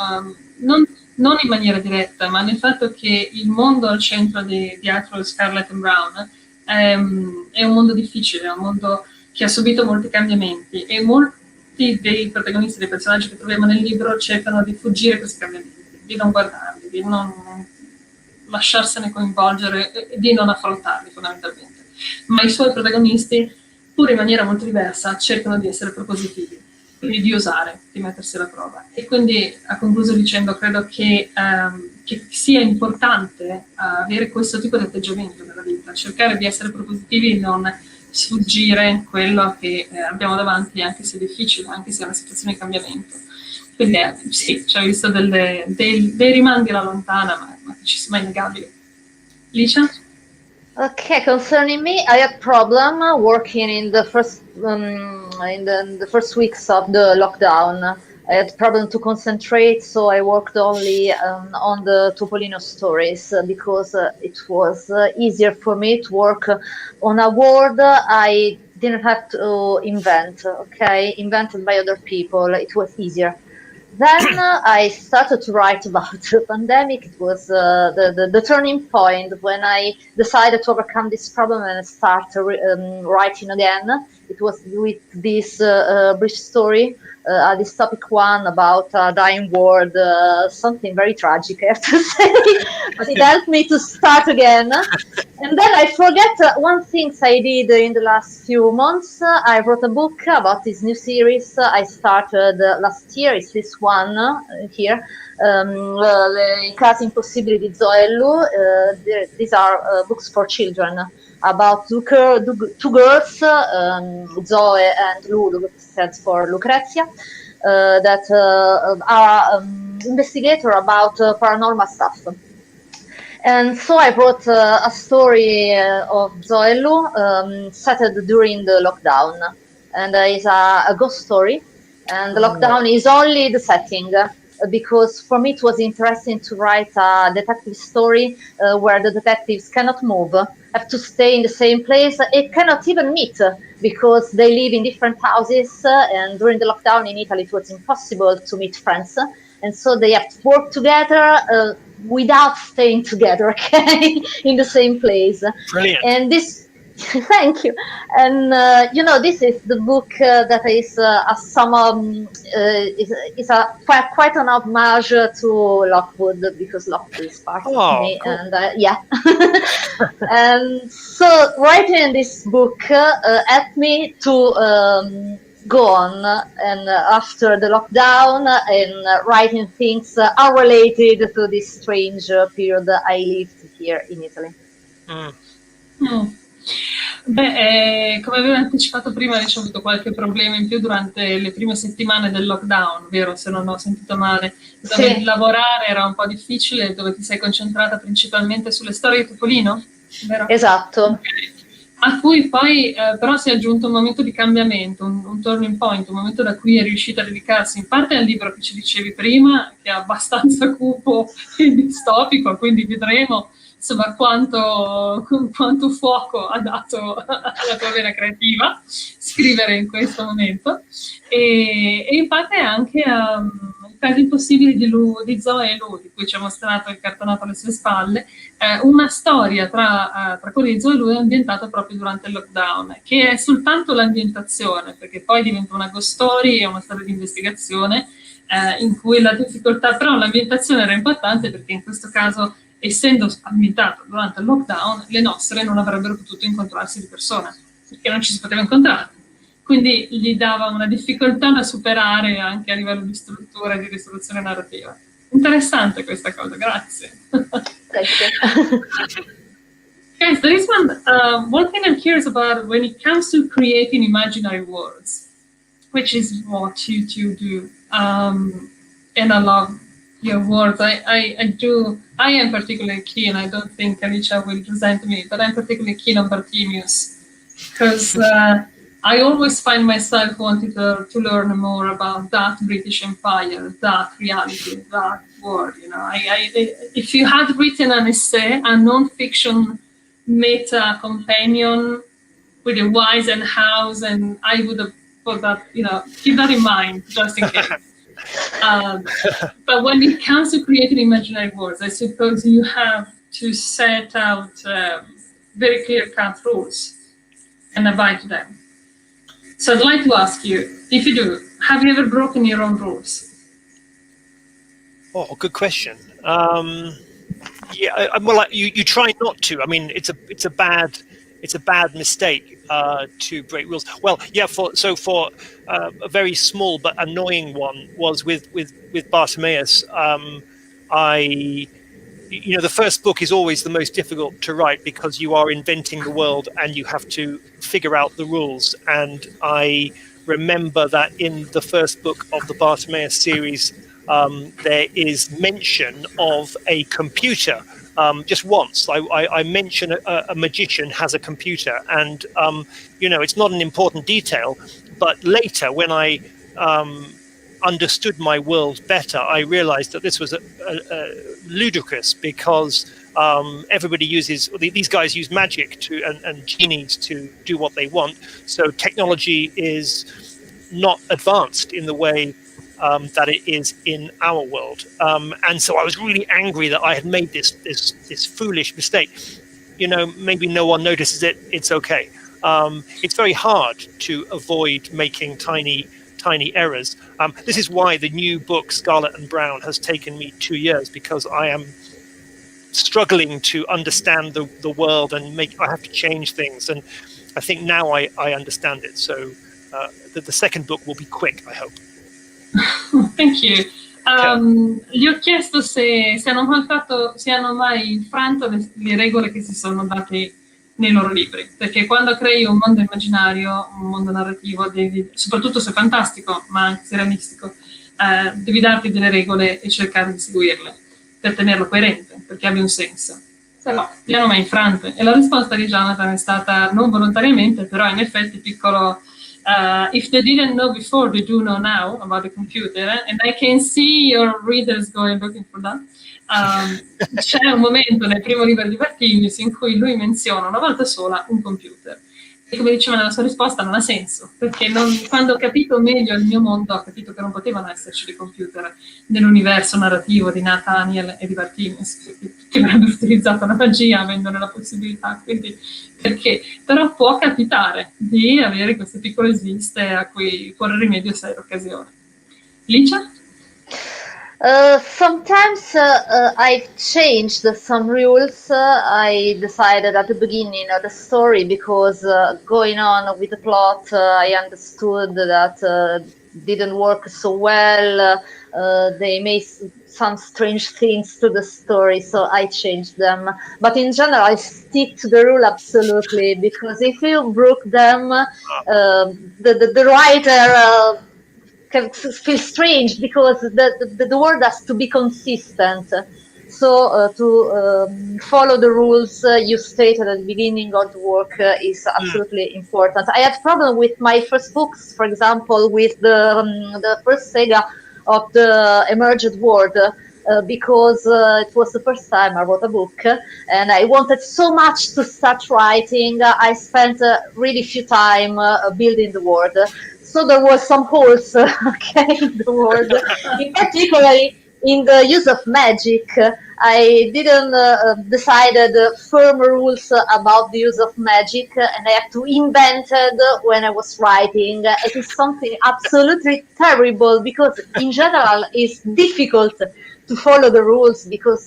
non in maniera diretta, ma nel fatto che il mondo al centro di Dietro Scarlett and Brown è un mondo difficile, è un mondo che ha subito molti cambiamenti, e molti dei protagonisti, dei personaggi che troviamo nel libro, cercano di fuggire questi cambiamenti, di non guardarli, di non lasciarsene coinvolgere e di non affrontarli fondamentalmente. Ma i suoi protagonisti, pur in maniera molto diversa, cercano di essere propositivi, quindi di osare, di mettersi alla prova. E quindi ha concluso dicendo: credo che sia importante avere questo tipo di atteggiamento nella vita, cercare di essere propositivi e non sfuggire quello che abbiamo davanti, anche se è difficile, anche se è una situazione di cambiamento. Quindi sì, ci ha visto dei rimandi alla lontana, ma decisamente innegabili. Licia? Okay, concerning me, I had problem working in the first in the first weeks of the lockdown. I had problem to concentrate, so I worked only on the Topolino stories because it was easier for me to work on a world I didn't have to invent. Okay, invented by other people. It was easier. Then I started to write about the pandemic. It was the turning point when I decided to overcome this problem and start writing again. It was with this brief story, a dystopic one about a dying world, something very tragic, I have to say, but it helped me to start again. And then I forget one thing I did in the last few months. I wrote a book about this new series I started last year. It's this one here, I casi impossibili di Zoe e Lu. These are books for children about two girls, Zoe and Lu, which stands for Lucrezia, that are investigator about paranormal stuff. And so I wrote a story of Zoe and Lu set during the lockdown, and it's a ghost story, and the lockdown is only the setting. Because for me it was interesting to write a detective story where the detectives cannot move, have to stay in the same place, it cannot even meet because they live in different houses, and during the lockdown in Italy it was impossible to meet friends, and so they have to work together without staying together, okay, in the same place. Brilliant. And this thank you. And this is the book that is is a quite an homage to Lockwood, because Lockwood is part of me, cool. and and so writing this book helped me to go on, and after the lockdown, and writing things unrelated to this strange period I lived here in Italy. Beh, come avevo anticipato prima, ho avuto qualche problema in più durante le prime settimane del lockdown, vero? Se non ho sentito male. Dove Sì. lavorare era un po' difficile, dove ti sei concentrata principalmente sulle storie di Topolino, vero? Esatto. Okay. A cui poi però si è aggiunto un momento di cambiamento, un turning point, un momento da cui è riuscita a dedicarsi in parte al libro che ci dicevi prima, che è abbastanza cupo e distopico, quindi vedremo insomma quanto fuoco ha dato alla tua vena creativa scrivere in questo momento, e in parte anche i casi impossibili di Zoe e Lu, di cui ci ha mostrato il cartonato alle sue spalle, una storia tra Quale di Zoe e Lu è ambientata proprio durante il lockdown, che è soltanto l'ambientazione, perché poi diventa una ghost story, è una storia di investigazione in cui la difficoltà, però l'ambientazione era importante perché in questo caso, essendo ambientato durante il lockdown, le nostre non avrebbero potuto incontrarsi di persona, perché non ci si poteva incontrare. Quindi gli dava una difficoltà da superare anche a livello di struttura e di risoluzione narrativa. Interessante questa cosa, grazie. Okay, so this one thing I'm curious about when it comes to creating imaginary worlds, which is what you two do, and I love your words. I am particularly keen, I don't think Alicia will resent me, but I'm particularly keen on Bartimeus, because I always find myself wanting to learn more about that British Empire, that reality, that world. You know, if you had written an essay, a non-fiction meta companion with a whys and hows, and I would have put that, keep that in mind just in case. But when it comes to creating imaginary worlds, I suppose you have to set out very clear-cut rules and abide to them. So I'd like to ask you, if you do, have you ever broken your own rules? Oh, good question. Yeah, well, you try not to. I mean, it's a bad mistake to break rules. Well, yeah. For a very small but annoying one was with Bartimeus. The first book is always the most difficult to write because you are inventing the world and you have to figure out the rules. And I remember that in the first book of the Bartimeus series, there is mention of a computer. Just once, I mention a magician has a computer, and it's not an important detail. But later, when I understood my world better, I realized that this was ludicrous because everybody these guys use magic and genies to do what they want. So technology is not advanced in the way that it is in our world. And so I was really angry that I had made this foolish mistake. Maybe no one notices it. It's okay. it's very hard to avoid making tiny errors. This is why the new book Scarlet and Brown has taken me 2 years, because I am struggling to understand the world, and I have to change things, and I think now I understand it. So the second book will be quick, I hope. Thank you. Gli ho chiesto se hanno mai infranto le regole che si sono date nei loro libri, perché quando crei un mondo immaginario, un mondo narrativo, soprattutto se fantastico, ma anche se realistico, devi darti delle regole e cercare di seguirle per tenerlo coerente, perché abbia un senso. Se no, li hanno mai infrante? E la risposta di Jonathan è stata non volontariamente, però in effetti piccolo if they didn't know before, they do know now about the computer, and I can see your readers going looking for that. C'è un momento nel primo libro di Bartimeus in cui lui menziona una volta sola un computer. E come diceva nella sua risposta, non ha senso, perché quando ho capito meglio il mio mondo, ho capito che non potevano esserci dei computer nell'universo narrativo di Nathaniel e di Bartimeus, che avrebbero utilizzato la magia avendone la possibilità, quindi perché? Però può capitare di avere queste piccole sviste a cui porre rimedio se hai l'occasione. Licia? Sometimes I've changed some rules. I decided at the beginning of the story, because going on with the plot, I understood that didn't work so well. They made some strange things to the story, so I changed them. But in general, I stick to the rule absolutely, because if you broke them, the writer can feel strange, because the word has to be consistent. So to follow the rules you stated at the beginning of the work is absolutely important. I had problem with my first books, for example, with the first saga of the emerged world, because it was the first time I wrote a book, and I wanted so much to start writing. I spent really few time building the world. So there was some holes in the world, in particularly in the use of magic. I didn't decided firm rules about the use of magic, and I had to invent it when I was writing. It is something absolutely terrible, because in general it's difficult to follow the rules, because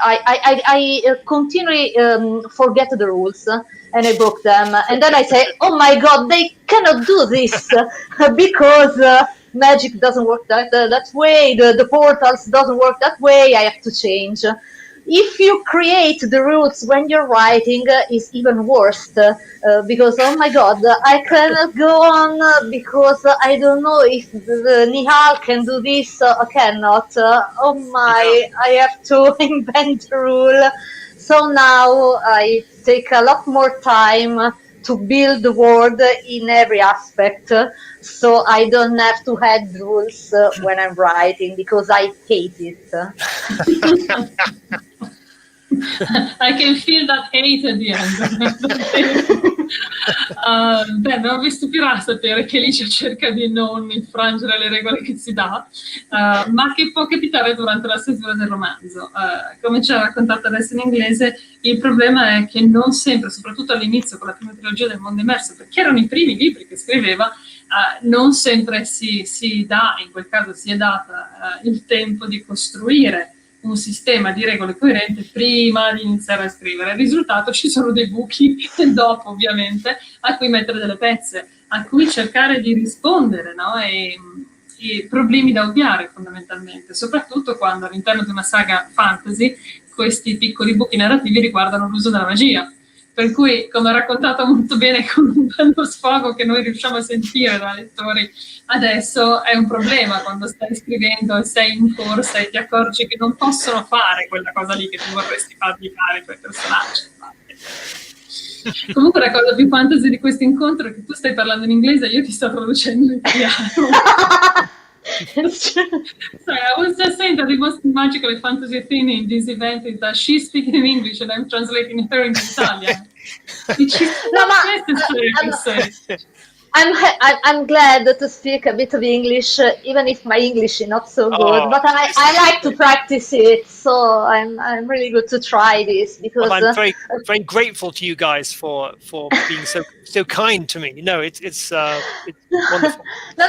I continually forget the rules, and I broke them, and then I say, oh my god, they cannot do this because magic doesn't work that way, the portals doesn't work that way, I have to change. If you create the rules when you're writing, it's even worse, because oh my god, I cannot go on because I don't know if Nihal can do this or cannot. Oh my, I have to invent a rule. So now I take a lot more time to build the world in every aspect, so I don't have to add rules when I'm writing, because I hate it. I can feel that hate at the end. Beh, non mi stupirà sapere che Licia cerca di non infrangere le regole che si dà, ma che può capitare durante la stesura del romanzo. Come ci ha raccontato adesso in inglese, il problema è che non sempre, soprattutto all'inizio con la prima trilogia del mondo immerso, perché erano i primi libri che scriveva, non sempre si dà, in quel caso si è data il tempo di costruire un sistema di regole coerente prima di iniziare a scrivere. Il risultato, ci sono dei buchi dopo, ovviamente, a cui mettere delle pezze, a cui cercare di rispondere, no? E problemi da ovviare fondamentalmente, soprattutto quando all'interno di una saga fantasy questi piccoli buchi narrativi riguardano l'uso della magia. Per cui, come ha raccontato molto bene con un bello sfogo che noi riusciamo a sentire da lettori adesso, è un problema quando stai scrivendo e sei in corsa e ti accorgi che non possono fare quella cosa lì che tu vorresti fargli fare quei personaggi. Comunque la cosa più fantasy di questo incontro è che tu stai parlando in inglese e io ti sto traducendo in italiano. So I was just saying that the most magical and fantasy thing in this event is that she's speaking in English and I'm translating her into Italian. Which is not necessary to say. I'm glad to speak a bit of English, even if my English is not so good. But I like to practice it, so I'm really good to try this because I'm very grateful to you guys for being so kind to me. No, it's wonderful. No,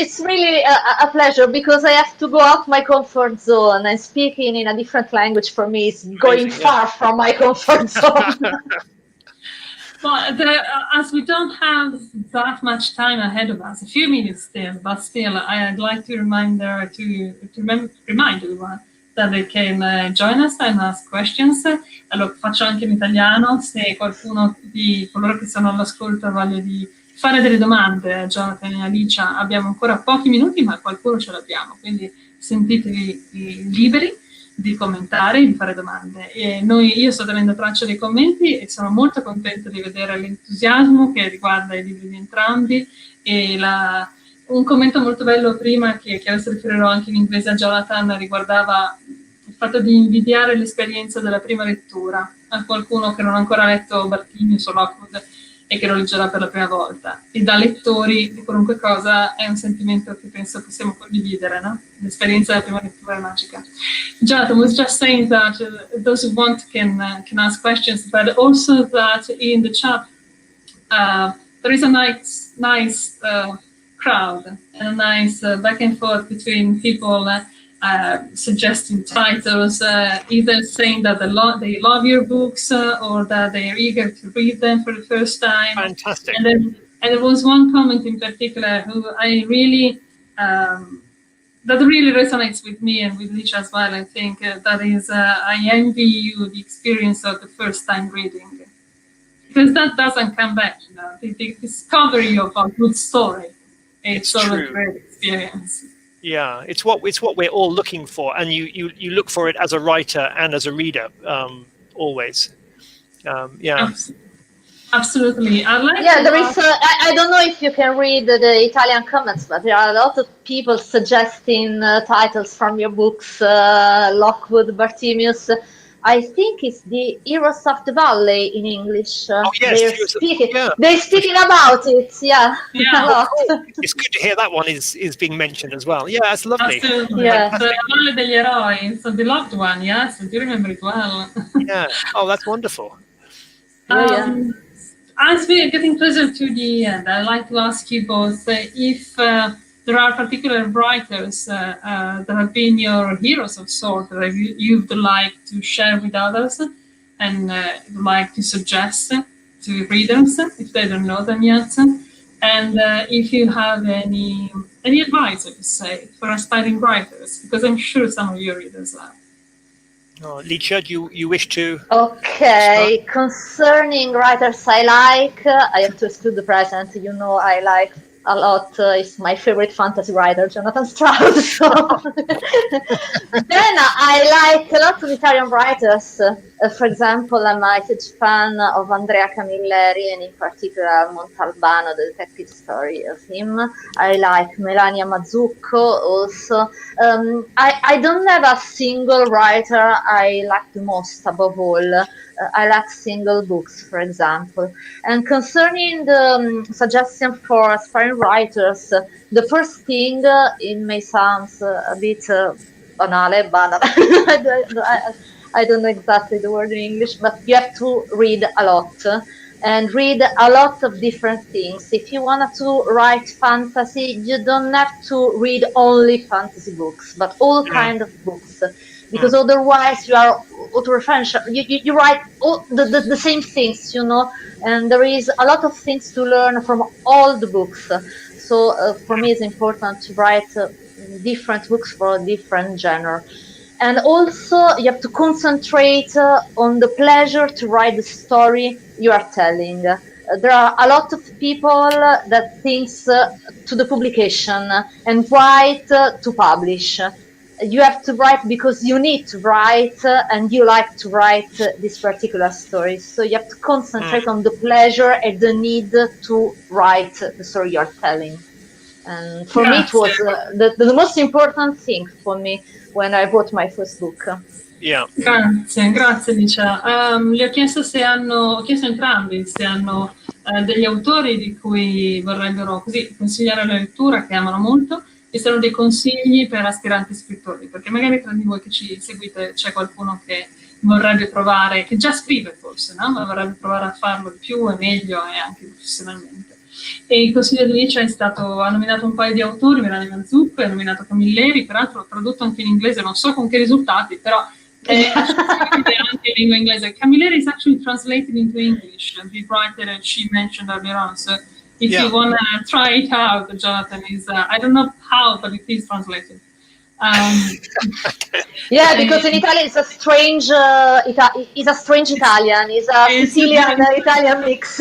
it's really a pleasure because I have to go out my comfort zone, and speaking in a different language for me is going far from my comfort zone. Well, as we don't have that much time ahead of us, a few minutes still, but still, I'd like to remind everyone that they can join us and ask questions. Allora, faccio anche in italiano, se qualcuno di coloro che sono all'ascolto ha voglia di fare delle domande a Jonathan e a Licia, abbiamo ancora pochi minuti, ma qualcuno ce l'abbiamo, quindi sentitevi liberi di commentare, di fare domande. E io sto tenendo traccia dei commenti e sono molto contenta di vedere l'entusiasmo che riguarda i libri di entrambi e un commento molto bello prima che adesso riferirò anche in inglese a Jonathan riguardava il fatto di invidiare l'esperienza della prima lettura a qualcuno che non ha ancora letto Bartimeus o Lockwood e che lo leggerà per la prima volta. E da lettori di qualunque cosa è un sentimento che penso possiamo condividere, no? L'esperienza della prima lettura è magica. Jonathan was just saying that those who want can ask questions, but also that in the chat there is a nice crowd and a nice back and forth between people suggesting titles, either saying that they love your books or that they are eager to read them for the first time. Fantastic. And there was one comment in particular who I really that really resonates with me and with Licia as well. I think that is I envy you the experience of the first time reading, because that doesn't come back. You know, the discovery of a good story. It's a great experience. Yeah, it's what we're all looking for, and you look for it as a writer and as a reader, always. Yeah. Absolutely. There is. I don't know if you can read the Italian comments, but there are a lot of people suggesting titles from your books. Lockwood, Bartimeus. I think it's the Heroes of the Valley in English. Oh yes, they're speaking about it. Yeah. A lot. It's good to hear that one is being mentioned as well. Yeah, that's lovely. Absolutely. Yeah. The Valle degli Eroi, so the loved one. Yes, do you remember it well? Yeah. Oh, that's wonderful. As we are getting closer to the end, I'd like to ask you both if there are particular writers that have been your heroes of sorts that you'd like to share with others and like to suggest to readers if they don't know them yet, and if you have any advice, I would say, for aspiring writers, because I'm sure some of your readers are. Oh, Licia, do you wish to? Okay, start? Concerning writers I have to exclude the present. You know, I like a lot. It's my favorite fantasy writer, Jonathan Stroud. So. Then I like a lot of Italian writers. For example, I'm a huge fan of Andrea Camilleri, and in particular Montalbano, the detective story of him. I like Melania Mazzucco also. I don't have a single writer I like the most above all. I like single books, for example. And concerning the suggestion for aspiring writers, the first thing, it may sound a bit banale, but I don't know exactly the word in English, but you have to read a lot and read a lot of different things. If you want to write fantasy, you don't have to read only fantasy books, but all kind of books. Because otherwise you are auto-referential. You write all the same things, you know, and there is a lot of things to learn from all the books. So for me, it's important to write different books for a different genre. And also, you have to concentrate on the pleasure to write the story you are telling. There are a lot of people that thinks to the publication and write to publish. You have to write because you need to write and you like to write this particular story. So you have to concentrate on the pleasure and the need to write the story you're telling. And for me, it was the most important thing for me when I wrote my first book. Yeah. Grazie Licia. Gli ho chiesto entrambi se hanno degli autori di cui vorrebbero così consigliare la lettura, che amano molto, e sono dei consigli per aspiranti scrittori, perché magari tra di voi che ci seguite c'è qualcuno che vorrebbe provare, che già scrive forse, no? Ma vorrebbe provare a farlo di più e meglio e anche professionalmente. E il consiglio di Licia è stato, ha nominato un paio di autori, Melanie Manzucco, ha nominato Camilleri, peraltro l'ho tradotto anche in inglese, non so con che risultati, però è anche in lingua inglese. Camilleri is actually translated into English, the writer that she mentioned earlier on, so if you want to try it out, Jonathan, is, I don't know how, but it is translated. Yeah, because in Italian it's a strange, it's a strange Italian. It's a Sicilian Italian mix.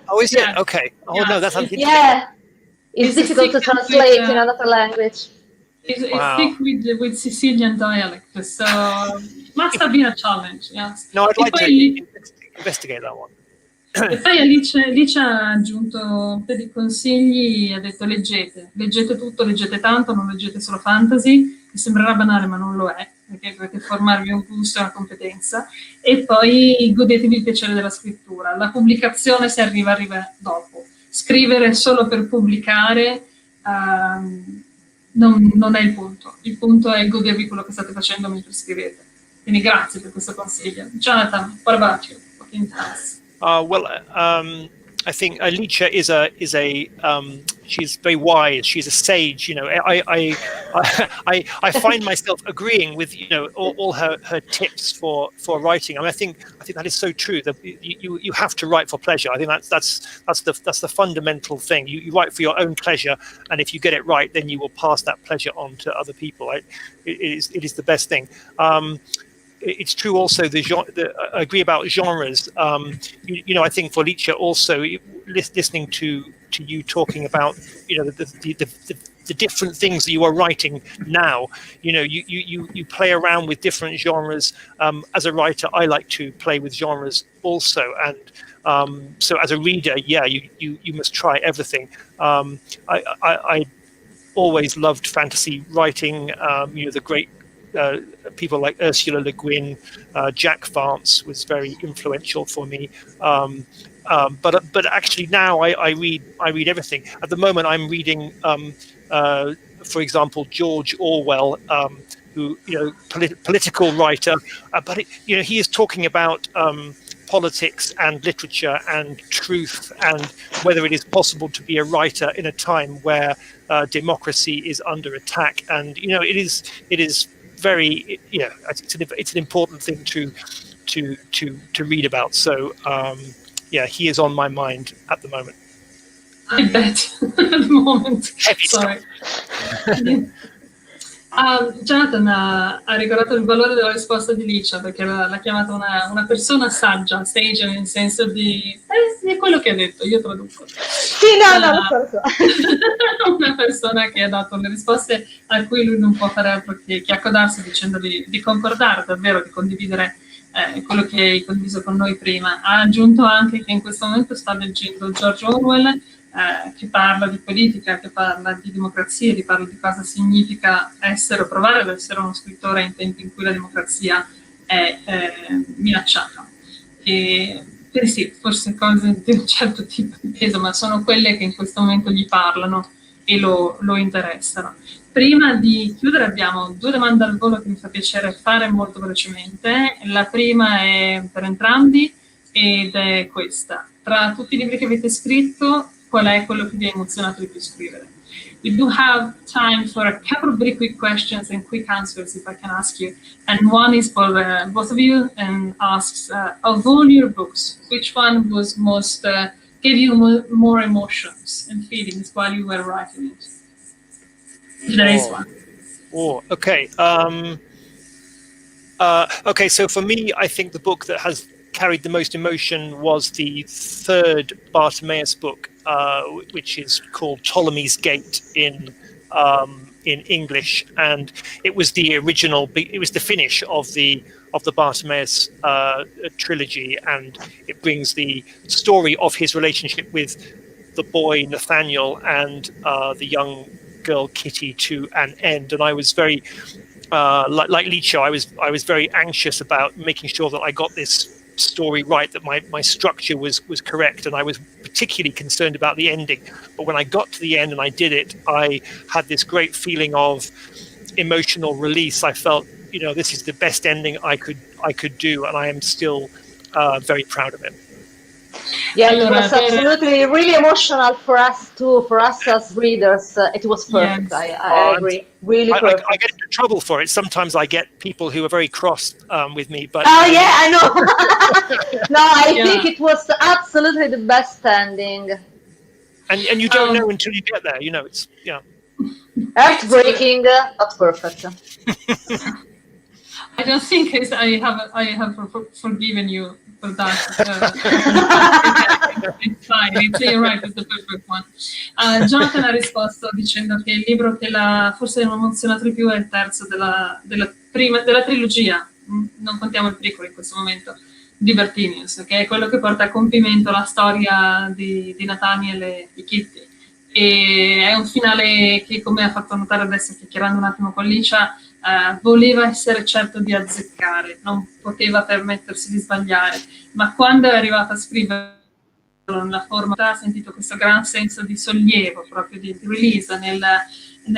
Oh, is it? Okay. Oh no, that's interesting. Yeah, it's difficult to translate in another language. It's thick with Sicilian dialect, so must have been a challenge. Yes. No, I'd like to investigate that one. E poi Alice ha aggiunto un po' di consigli, ha detto leggete tutto, leggete tanto, non leggete solo fantasy, che sembrerà banale ma non lo è, perché dovete formarvi un gusto e una competenza, e poi godetevi il piacere della scrittura. La pubblicazione, se arriva dopo. Scrivere solo per pubblicare non è il punto è godervi quello che state facendo mentre scrivete. Quindi grazie per questo consiglio. Jonathan, what about you? What can you tell us? I think Licia is she's very wise. She's a sage. You know, I find myself agreeing with all her tips for writing. I mean, I think that is so true. That you have to write for pleasure. I think that's the fundamental thing. You write for your own pleasure, and if you get it right, then you will pass that pleasure on to other people. It is the best thing. It's true also, I agree about genres. I think for Licia also, listening to you talking about, the different things that you are writing now, you play around with different genres. As a writer, I like to play with genres also. And so as a reader, you must try everything. I always loved fantasy writing, the great people like Ursula Le Guin, Jack Vance was very influential for me. But actually now I read everything. At the moment I'm reading, for example, George Orwell, who political writer, but he is talking about politics and literature and truth and whether it is possible to be a writer in a time where democracy is under attack. And it is very, it's an important thing to read about. So he is on my mind at the moment. I bet at the moment. Sorry. Jonathan ha ricordato il valore della risposta di Licia, perché l'ha chiamata una persona saggia, sage nel senso di è quello che ha detto, io traduco. Sì, no, so. Una persona che ha dato le risposte a cui lui non può fare altro che accodarsi, dicendo di concordare davvero, di condividere quello che hai condiviso con noi prima. Ha aggiunto anche che in questo momento sta leggendo George Orwell, che parla di politica, che parla di democrazia, che parla di cosa significa essere o provare ad essere uno scrittore in tempi in cui la democrazia è minacciata. Sì, forse cose di un certo tipo di peso, ma sono quelle che in questo momento gli parlano e lo interessano. Prima di chiudere abbiamo 2 domande al volo che mi fa piacere fare molto velocemente. La prima è per entrambi ed è questa. Tra tutti i libri che avete scritto, qual è quello che vi ha emozionato di più scrivere? We do have time for a couple of very quick questions and quick answers, if I can ask you. And one is for both of you, and asks, of all your books, which one was most, gave you more emotions and feelings while you were writing it? If there is one. Oh, okay. Okay, so for me, I think the book that has carried the most emotion was the 3rd Bartimeus book, which is called Ptolemy's Gate in English, and it was the original. It was the finish of the Bartimeus trilogy, and it brings the story of his relationship with the boy Nathaniel and the young girl Kitty to an end. And I was very like Licia, I was very anxious about making sure that I got this story right, that my structure was correct, and I was particularly concerned about the ending. But when I got to the end and I did it, I had this great feeling of emotional release. I felt, this is the best ending I could do, and I am still very proud of it. Yeah, it was absolutely really emotional for us too, for us as readers. It was perfect. Yes. I agree. Really perfect. I get into trouble for it. Sometimes I get people who are very cross with me. But oh yeah, I know. No, I think it was absolutely the best ending. And you don't know until you get there. It's heartbreaking, but perfect. I don't think I have forgiven you for that. It's fine, you're right, it's the perfect one. Jonathan ha risposto dicendo che il libro che forse non ha emozionato di più è il terzo della trilogia, non contiamo il prequel in questo momento, di Bartimeus, che è quello che porta a compimento la storia di Nathaniel e di Kitty. E è un finale che, come ha fatto notare adesso chiacchierando un attimo con Licia, voleva essere certo di azzeccare, non poteva permettersi di sbagliare, ma quando è arrivata a scrivere nella forma ha sentito questo gran senso di sollievo, proprio di release, nel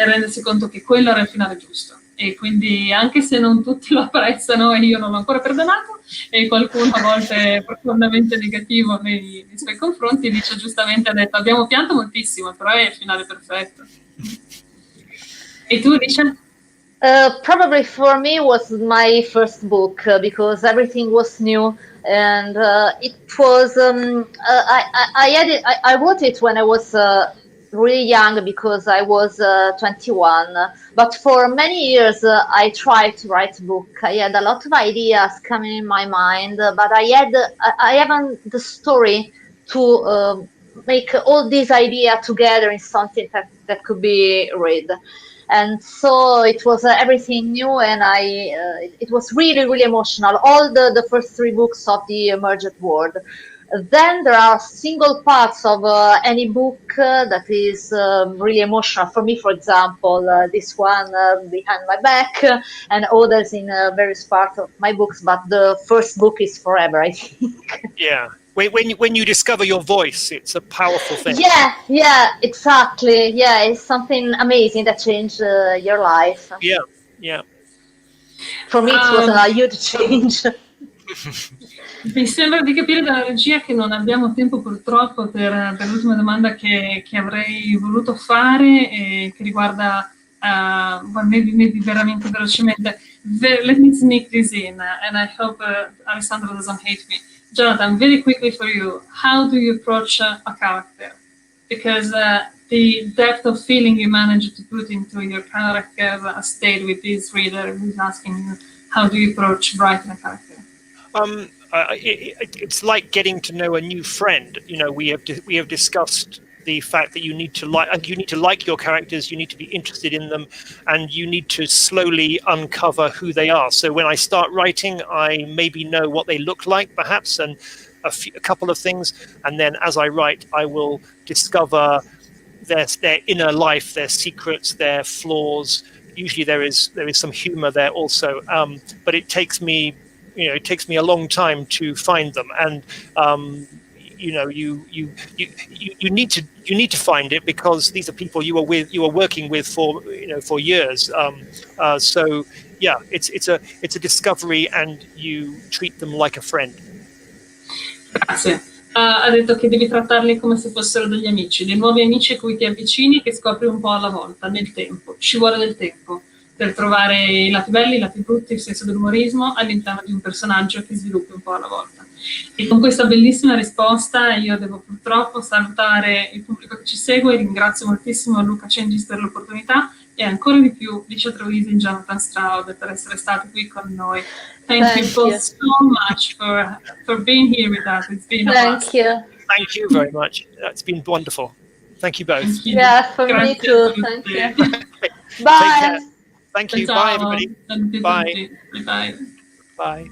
rendersi conto che quello era il finale giusto. E quindi, anche se non tutti lo apprezzano e io non l'ho ancora perdonato, e qualcuno a volte è profondamente negativo nei suoi confronti, dice giustamente, ha detto abbiamo pianto moltissimo, però è il finale perfetto. E tu, Licia? Probably for me was my first book because everything was new, and it was I wrote it when I was really young because I was 21, but for many years I tried to write a book. I had a lot of ideas coming in my mind, but I haven't the story to make all these ideas together in something that could be read. And so it was everything new, and it was really, really emotional. All the first 3 books of the Emergent World. Then there are single parts of any book that is really emotional. For me, for example, this one behind my back, and others in various parts of my books. But the first book is forever, I think. Yeah. When you discover your voice, it's a powerful thing. Yeah, exactly. Yeah, it's something amazing that changed your life. Yeah. For me, it was a huge change. Mi sembra di capire dalla regia che non abbiamo tempo purtroppo per l'ultima domanda che avrei voluto fare e che riguarda maybe veramente velocemente. Let me sneak this in, and I hope Alessandro doesn't hate me. Jonathan, very quickly for you, how do you approach a character? Because the depth of feeling you manage to put into your character stayed with this reader who's asking you, how do you approach writing a character? It's like getting to know a new friend. We have discussed the fact that you need to like your characters, you need to be interested in them, and you need to slowly uncover who they are. So when I start writing, I maybe know what they look like, perhaps, and a couple of things, and then as I write, I will discover their inner life, their secrets, their flaws. Usually there is some humor there also, but it takes me a long time to find them, and you need to find it because these are people you are working with for years. So yeah, it's a discovery, and you treat them like a friend. Grazie. Ha detto che devi trattarli come se fossero degli amici, dei nuovi amici a cui ti avvicini, che scopri un po' alla volta, nel tempo. Ci vuole del tempo per trovare i lati belli, i lati brutti, il senso dell'umorismo all'interno di un personaggio che sviluppi un po' alla volta. E con questa bellissima risposta io devo purtroppo salutare il pubblico che ci segue, ringrazio moltissimo Lucca Cengis per l'opportunità e ancora di più Licia Troisi e Jonathan Stroud per essere stati qui con noi. Thank you both so much for being here with us. It's been a blast. Thank you very much. It's been wonderful. Thank you both. Thank you. Yeah, for me too. Thank you. Bye. Thank you. Bye, everybody. Bye. Bye.